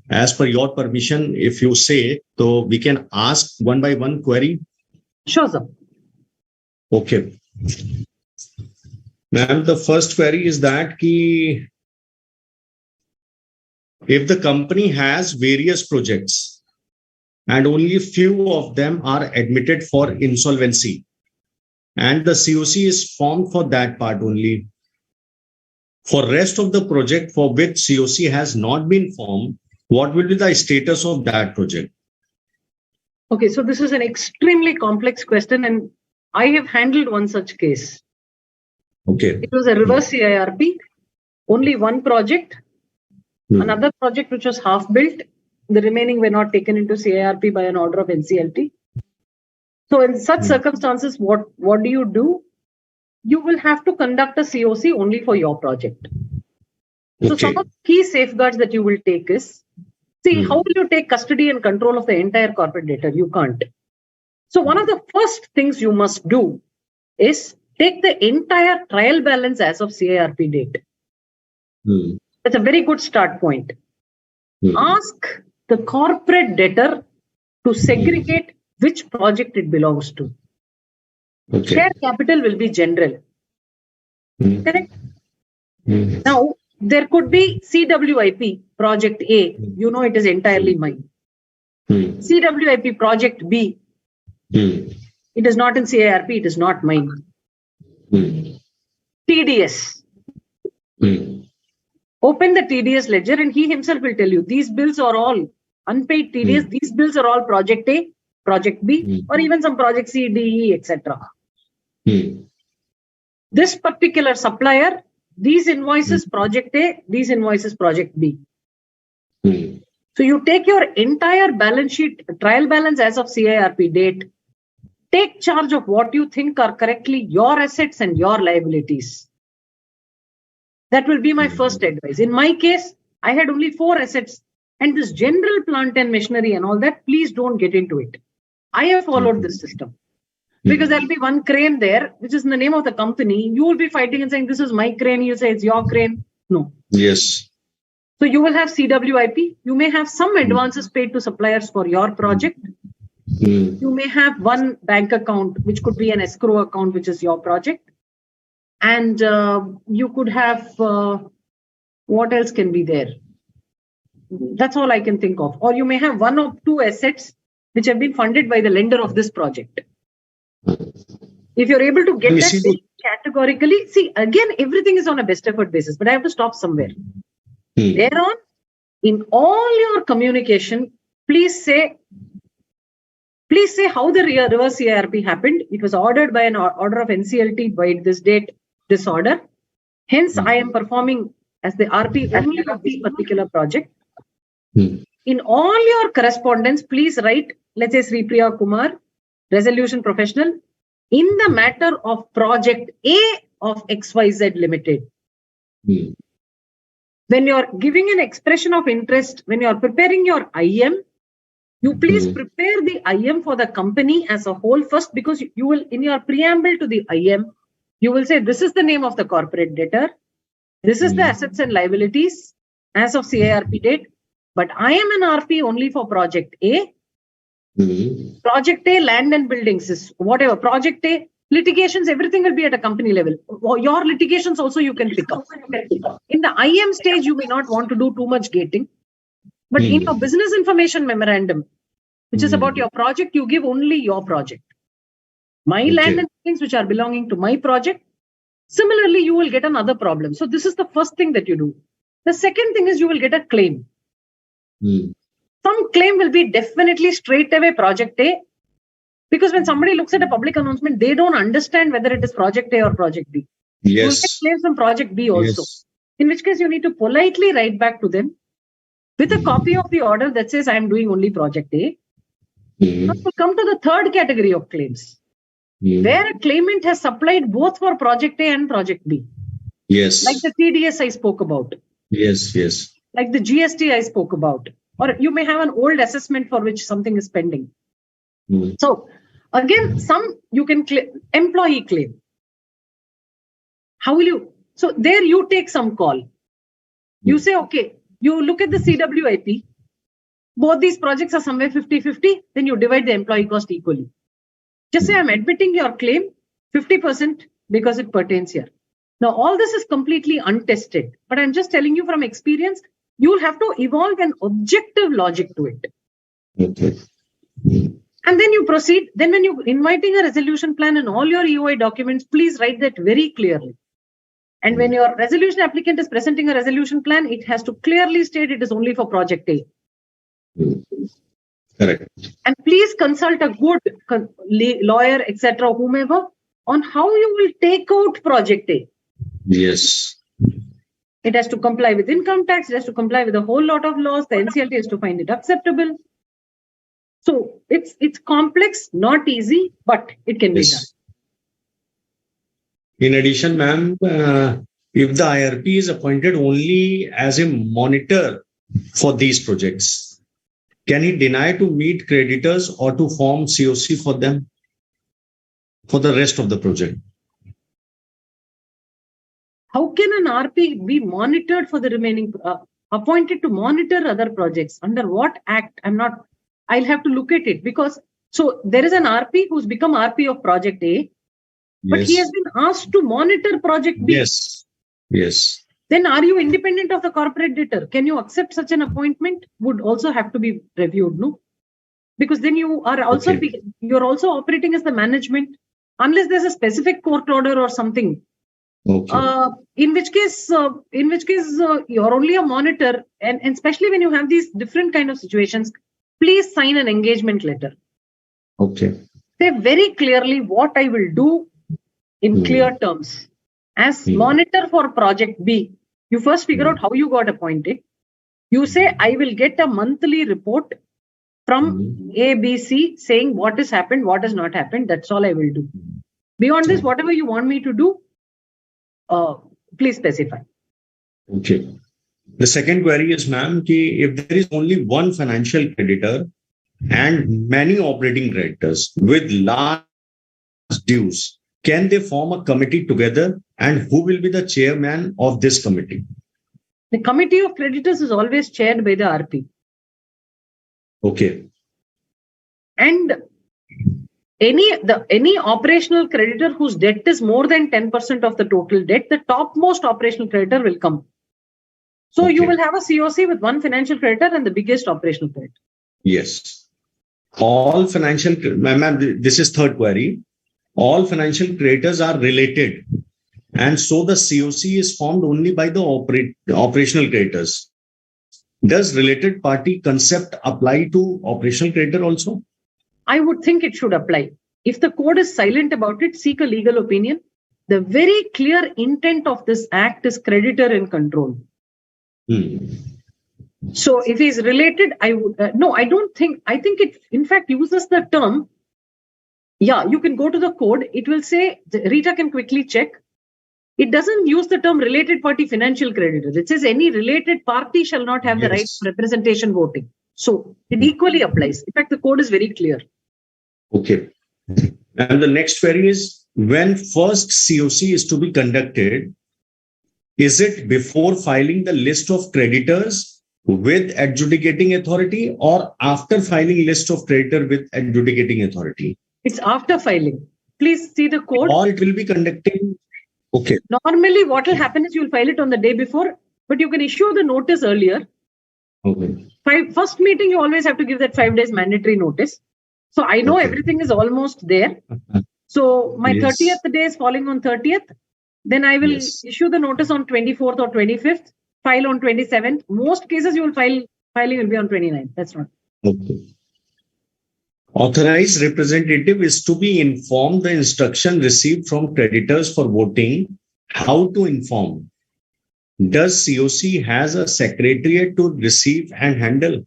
as per your permission, if you say, so we can ask one by one query. Sure, sir. Okay. Ma'am, the first query is that if the company has various projects and only a few of them are admitted for insolvency, and the COC is formed for that part only, for rest of the project for which COC has not been formed, what will be the status of that project? Okay, so this is an extremely complex question, and I have handled one such case. Okay. It was a reverse CIRP, only one project, another project which was half built, the remaining were not taken into CIRP by an order of NCLT. So in such circumstances, what do? You will have to conduct a COC only for your project. So some of the key safeguards that you will take is, see, how will you take custody and control of the entire corporate debtor? You can't. So one of the first things you must do is take the entire trial balance as of CIRP date. That's a very good start point. Ask the corporate debtor to segregate which project it belongs to. Share capital will be general. Correct? Now, there could be CWIP, project A, you know it is entirely mine. CWIP, project B, it is not in CIRP, it is not mine. TDS. Open the TDS ledger and he himself will tell you, these bills are all unpaid TDS, these bills are all project A, project B, or even some project C, D, E, etc. This particular supplier, these invoices project A, these invoices project B. So you take your entire balance sheet, trial balance as of CIRP date, take charge of what you think are correctly your assets and your liabilities. That will be my first advice. In my case, I had only 4 assets, and this general plant and machinery and all that, please don't get into it. I have followed this system. Because there'll be one crane there, which is in the name of the company. You will be fighting and saying, this is my crane. You say it's your crane. No. Yes. So you will have CWIP. You may have some advances paid to suppliers for your project. You may have one bank account, which could be an escrow account, which is your project. And you could have, what else can be there? That's all I can think of. Or you may have 1 or 2 assets which have been funded by the lender of this project. If you're able to get that categorically, see, again, everything is on a best effort basis, but I have to stop somewhere. Thereon, in all your communication, please say how the reverse CIRP happened. It was ordered by an order of NCLT by this date, this order. Hence, I am performing as the RP only of this particular project. In all your correspondence, please write, let's say Sri Priya Kumar, resolution professional, in the matter of project A of XYZ Limited. When you're giving an expression of interest, when you're preparing your IM, you please prepare the IM for the company as a whole first, because you will, in your preamble to the IM, you will say, this is the name of the corporate debtor, this is the assets and liabilities as of CIRP date, but I am an RP only for project A. Project A, land and buildings is whatever. Project A, litigations, everything will be at a company level. Your litigations also you can pick up. In the IM stage, you may not want to do too much gating. But in your business information memorandum, which is about your project, you give only your project. My land and buildings which are belonging to my project, similarly, you will get another problem. So this is the first thing that you do. The second thing is you will get a claim. Some claim will be definitely straight away project A, because when somebody looks at a public announcement, they don't understand whether it is project A or project B. Yes. You will get claims from project B also. in which case you need to politely write back to them with a copy of the order that says I am doing only project A. Now we'll come to the third category of claims, where a claimant has supplied both for project A and project B. Yes. Like the TDS I spoke about. Yes, yes. Like the GST I spoke about. Or you may have an old assessment for which something is pending. So again, some you can employee claim. How will you? So there you take some call. You say, okay, you look at the CWIP. Both these projects are somewhere 50-50. Then you divide the employee cost equally. Just say I'm admitting your claim 50% because it pertains here. Now, all this is completely untested. But I'm just telling you from experience, you'll have to evolve an objective logic to it. Okay. And then you proceed. Then when you're inviting a resolution plan and all your EOI documents, please write that very clearly. And when your resolution applicant is presenting a resolution plan, it has to clearly state it is only for project A. Correct. And please consult a good lawyer, etc., whomever, on how you will take out project A. Yes. It has to comply with income tax. It has to comply with a whole lot of laws. The NCLT has to find it acceptable. So it's complex, not easy, but it can be done. In addition, ma'am, if the IRP is appointed only as a monitor for these projects, can he deny to meet creditors or to form COC for them for the rest of the project? How can an RP be monitored for the remaining, appointed to monitor other projects? Under what act? I'll have to look at it because, so there is an RP who's become RP of project A, but he has been asked to monitor project B. Yes. Then are you independent of the corporate debtor? Can you accept such an appointment? Would also have to be reviewed, no? Because then you are also, you're also operating as the management, unless there's a specific court order or something. In which case you're only a monitor, and especially when you have these different kind of situations, please sign an engagement letter. Say very clearly what I will do in clear terms. As monitor for project B, you first figure out how you got appointed. You say, I will get a monthly report from ABC saying what has happened, what has not happened. That's all I will do. Beyond this, whatever you want me to do, please specify. Okay. The second query is, ma'am, if there is only one financial creditor and many operating creditors with large dues, can they form a committee together, and who will be the chairman of this committee? The committee of creditors is always chaired by the RP. Okay. And any operational creditor whose debt is more than 10% of the total debt, the topmost operational creditor will come. So you will have a COC with one financial creditor and the biggest operational creditor. Yes. All financial, ma'am, this is third query. All financial creditors are related, and so the COC is formed only by the operational creditors. Does related party concept apply to operational creditor also? I would think it should apply. If the code is silent about it, seek a legal opinion. The very clear intent of this act is creditor in control. So if he's related, I would no, I don't think. I think it in fact uses the term. Yeah, you can go to the code. It will say, Rita can quickly check. It doesn't use the term related party financial creditors. It says any related party shall not have the right of representation voting. So it equally applies. In fact, the code is very clear. Okay. And the next query is, when first COC is to be conducted, is it before filing the list of creditors with adjudicating authority or after filing list of creditor with adjudicating authority? It's after filing. Please see the code. Or it will be conducting. Okay. Normally, what will happen is you'll file it on the day before, but you can issue the notice earlier. Okay. First meeting, you always have to give that 5 days mandatory notice. So I know everything is almost there. So my 30th day is falling on 30th. Then I will issue the notice on 24th or 25th, file on 27th. Most cases you will filing will be on 29th. That's not. Okay. Authorized representative is to be informed the instruction received from creditors for voting. How to inform? does COC has a secretariat to receive and handle?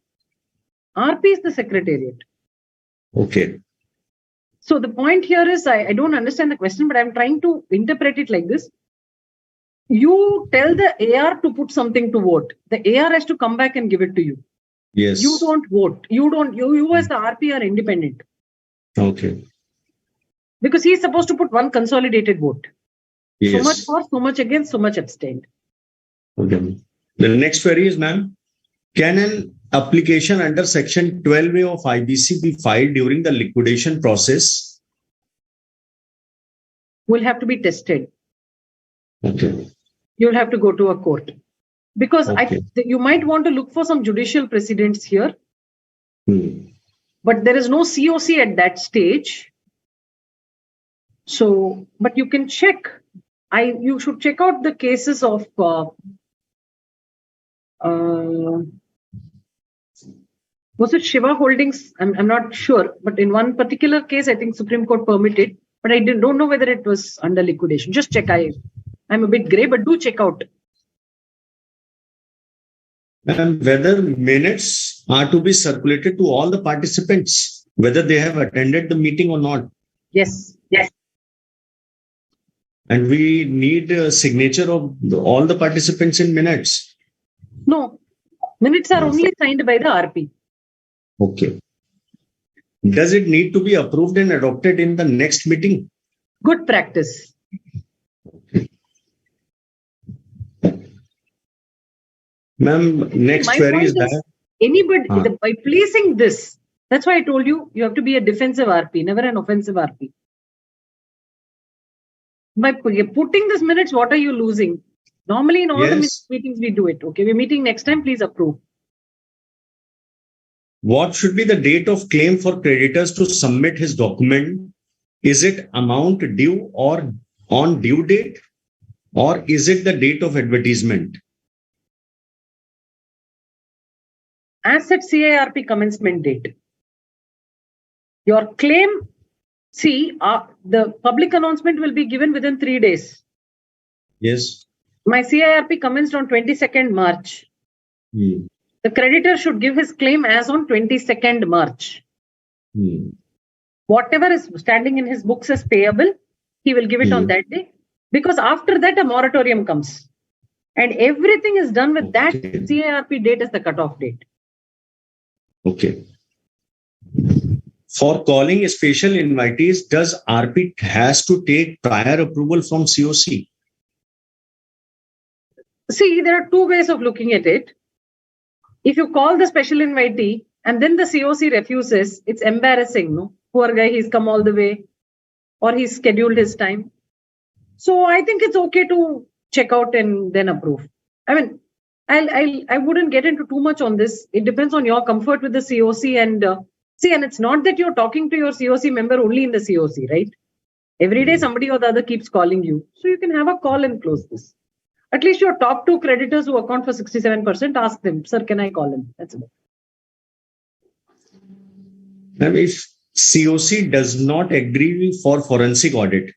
RP is the secretariat. Okay. So the point here is, I don't understand the question, but I'm trying to interpret it like this. You tell the AR to put something to vote. The AR has to come back and give it to you. Yes. You don't vote. You as the RP are independent. Okay. Because he's supposed to put one consolidated vote. Yes. So much for, so much against, so much abstained. Okay. The next query is, ma'am, can an application under section 12A of IBC be filed during the liquidation process? Will have to be tested. Okay. You'll have to go to a court. Because Okay. you might want to look for some judicial precedents here. But there is no COC at that stage. So, but you can check. You should check out the cases of was it Shiva Holdings? I'm not sure, but in one particular case, I think Supreme Court permitted, but I don't know whether it was under liquidation. Just check. I'm a bit grey, but do check out. And whether minutes are to be circulated to all the participants, whether they have attended the meeting or not. Yes. And we need a signature of all the participants in minutes. No, minutes are only signed by the RP. Okay. Does it need to be approved and adopted in the next meeting? Good practice. Ma'am, next query is that anybody by placing this, that's why I told you have to be a defensive RP, never an offensive RP. By putting this minutes, what are you losing? Normally in all the meetings we do it. Okay, we're meeting next time, please approve. What should be the date of claim for creditors to submit his document? Is it amount due or on due date? Or is it the date of advertisement? Asset CIRP commencement date. Your claim, the public announcement will be given within 3 days. Yes. My CIRP commenced on 22nd March. The creditor should give his claim as on 22nd March. Whatever is standing in his books as payable, he will give it on that day. Because after that, a moratorium comes. And everything is done with that CIRP date as the cutoff date. Okay. For calling special invitees, does RP has to take prior approval from COC? See, there are two ways of looking at it. If you call the special invitee and then the COC refuses, it's embarrassing, no? Poor guy, he's come all the way or he's scheduled his time. So I think it's okay to check out and then approve. I mean, I wouldn't get into too much on this. It depends on your comfort with the COC and and it's not that you're talking to your COC member only in the COC, right? Every day somebody or the other keeps calling you. So you can have a call and close this. At least your top 2 creditors who account for 67%, ask them, sir, can I call him? That's it. Now, if COC does not agree for forensic audit,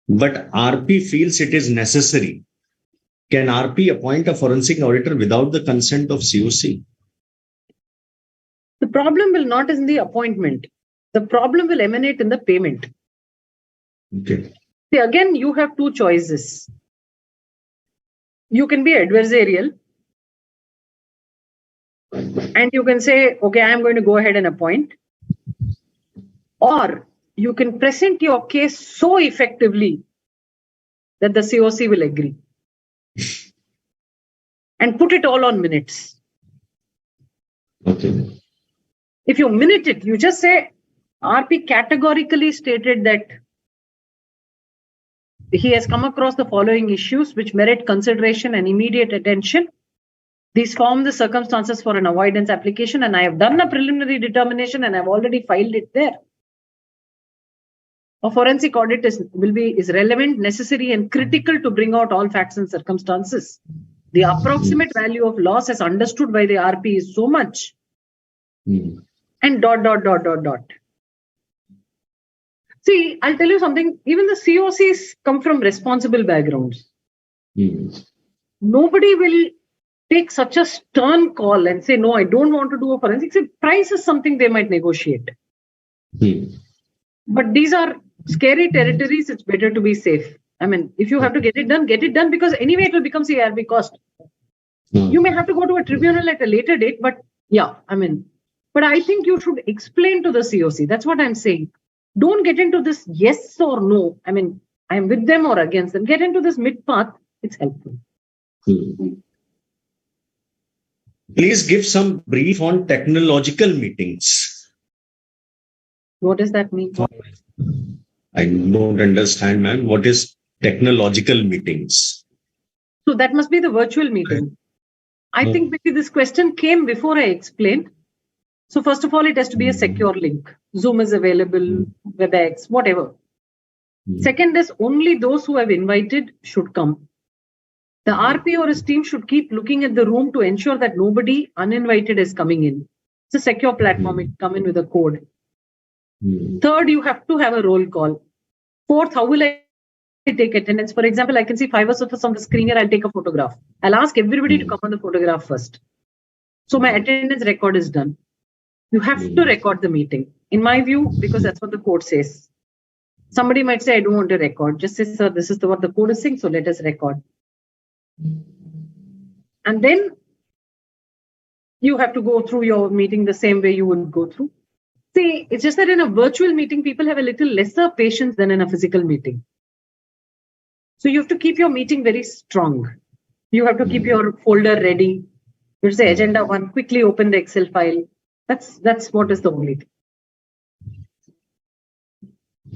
but RP feels it is necessary, can RP appoint a forensic auditor without the consent of COC? The problem will not in the appointment. The problem will emanate in the payment. Okay. See, again, you have 2 choices. You can be adversarial and you can say, okay, I'm going to go ahead and appoint. Or you can present your case so effectively that the COC will agree and put it all on minutes. Okay. If you minute it, you just say RP categorically stated that he has come across the following issues which merit consideration and immediate attention. These form the circumstances for an avoidance application, and I have done a preliminary determination and I've already filed it there. A forensic audit is relevant, necessary, and critical to bring out all facts and circumstances. The approximate value of loss as understood by the RP is so much. And ... See, I'll tell you something. Even the COCs come from responsible backgrounds. nobody will take such a stern call and say, no, I don't want to do a forensics. Price is something they might negotiate. But these are scary territories. It's better to be safe. I mean, if you have to get it done, because anyway, it will become CRB cost. You may have to go to a tribunal at a later date, but yeah, I mean, but I think you should explain to the COC. That's what I'm saying. Don't get into this yes or no. I mean, I'm with them or against them. Get into this mid path. It's helpful. Please give some brief on technological meetings. What does that mean? I don't understand, ma'am. What is technological meetings? So that must be the virtual meeting. I think maybe this question came before I explained. So first of all, it has to be a secure link. Zoom is available, WebEx, whatever. Second is only those who have invited should come. The RP or his team should keep looking at the room to ensure that nobody uninvited is coming in. It's a secure platform. It come in with a code. Third, you have to have a roll call. Fourth, how will I take attendance? For example, I can see 5 of us on the screen here. I'll take a photograph. I'll ask everybody to come on the photograph first. So my attendance record is done. You have to record the meeting. In my view, because that's what the code says. Somebody might say, I don't want to record. Just say, sir, this is what the code is saying. So let us record. And then you have to go through your meeting the same way you would go through. See, it's just that in a virtual meeting, people have a little lesser patience than in a physical meeting. So you have to keep your meeting very strong. You have to keep your folder ready. You say agenda 1, quickly open the Excel file. That's what is the only thing.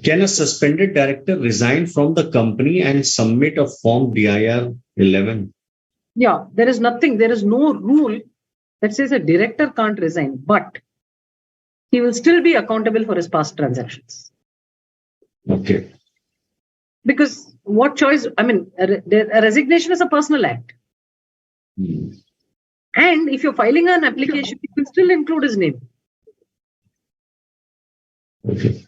Can a suspended director resign from the company and submit a form DIR 11? Yeah, there is nothing. There is no rule that says a director can't resign, but he will still be accountable for his past transactions. Okay. Because what choice? I mean, a resignation is a personal act. And if you're filing an application, you can still include his name. Okay.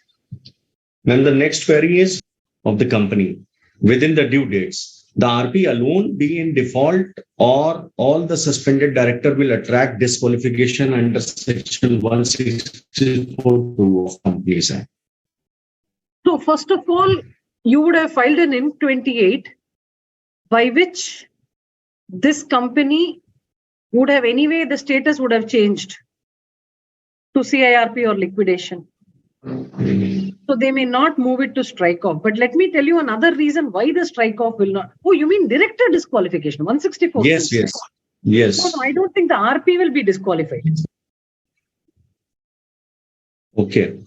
Then the next query is of the company. Within the due dates, the RP alone be in default, or all the suspended director will attract disqualification under section 164(2) of Companies Act. So first of all, you would have filed an INC 28 by which this company would have anyway, the status would have changed to CIRP or liquidation. So they may not move it to strike off. But let me tell you another reason why the strike off will not. Oh, you mean director disqualification, 164? Yes. No, I don't think the RP will be disqualified. Okay.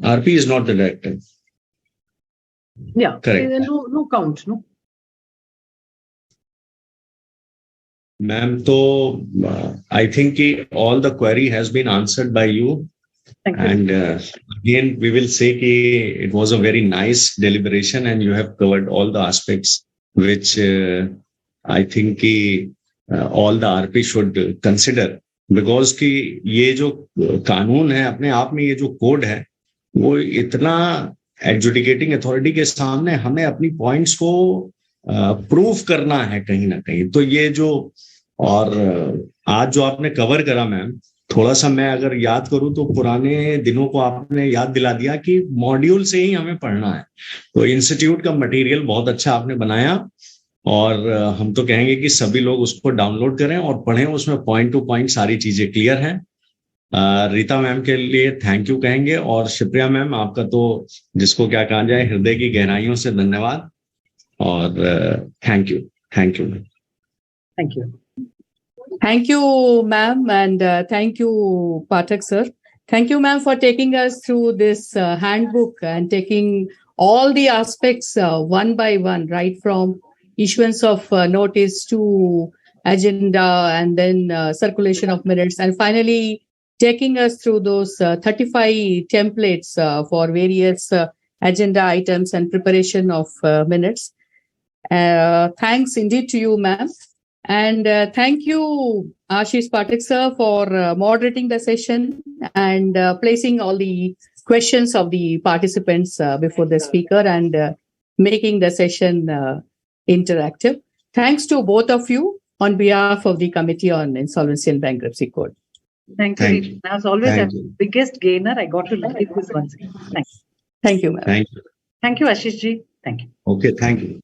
RP is not the director. Yeah. Correct. No count, no. Ma'am, so I think all the query has been answered by you. Thank you. And again, we will say that it was a very nice deliberation and you have covered all the aspects which I think all the RP should consider. Because कि ये जो कानून है अपने आप में, ये जो कोड है, वो इतना एडजुडिकेटिंग अथॉरिटी के सामने हमें अपनी पॉइंट्स को प्रूफ करना है कहीं ना कहीं. तो ये जो और आज जो आपने कवर करा मैम, थोड़ा सा मैं अगर याद करूं तो पुराने दिनों को आपने याद दिला दिया कि मॉड्यूल से ही हमें पढ़ना है. तो इंस्टीट्यूट का मटेरियल बहुत अच्छा आपने बनाया और हम तो कहेंगे कि सभी लोग उसको डाउनलोड करें और पढ़ें. उसमें पॉइंट टू पॉइंट सारी चीजें क्लियर हैं. रीता मैम के लिए थैंक यू कहेंगे और शिप्रिया मैम आपका तो जिसको क्या कहा जाए हृदय की गहराइयों से धन्यवाद और thank you. Thank you. Thank you, ma'am, and thank you, Pathak sir. Thank you, ma'am, for taking us through this handbook and taking all the aspects one by one, right from issuance of notice to agenda and then circulation of minutes, and finally taking us through those 35 templates for various agenda items and preparation of minutes. Thanks indeed to you, ma'am. And thank you, Ashish Pathak sir, for moderating the session and placing all the questions of the participants before the speaker. And making the session interactive. Thanks to both of you on behalf of the Committee on Insolvency and Bankruptcy Code. Thank you. Thank you. As always, Thank I'm you. the biggest gainer. I got to lead this once again. Thanks. Thank you, ma'am. Thank you. Thank you, Ashish ji. Thank you. Okay, thank you.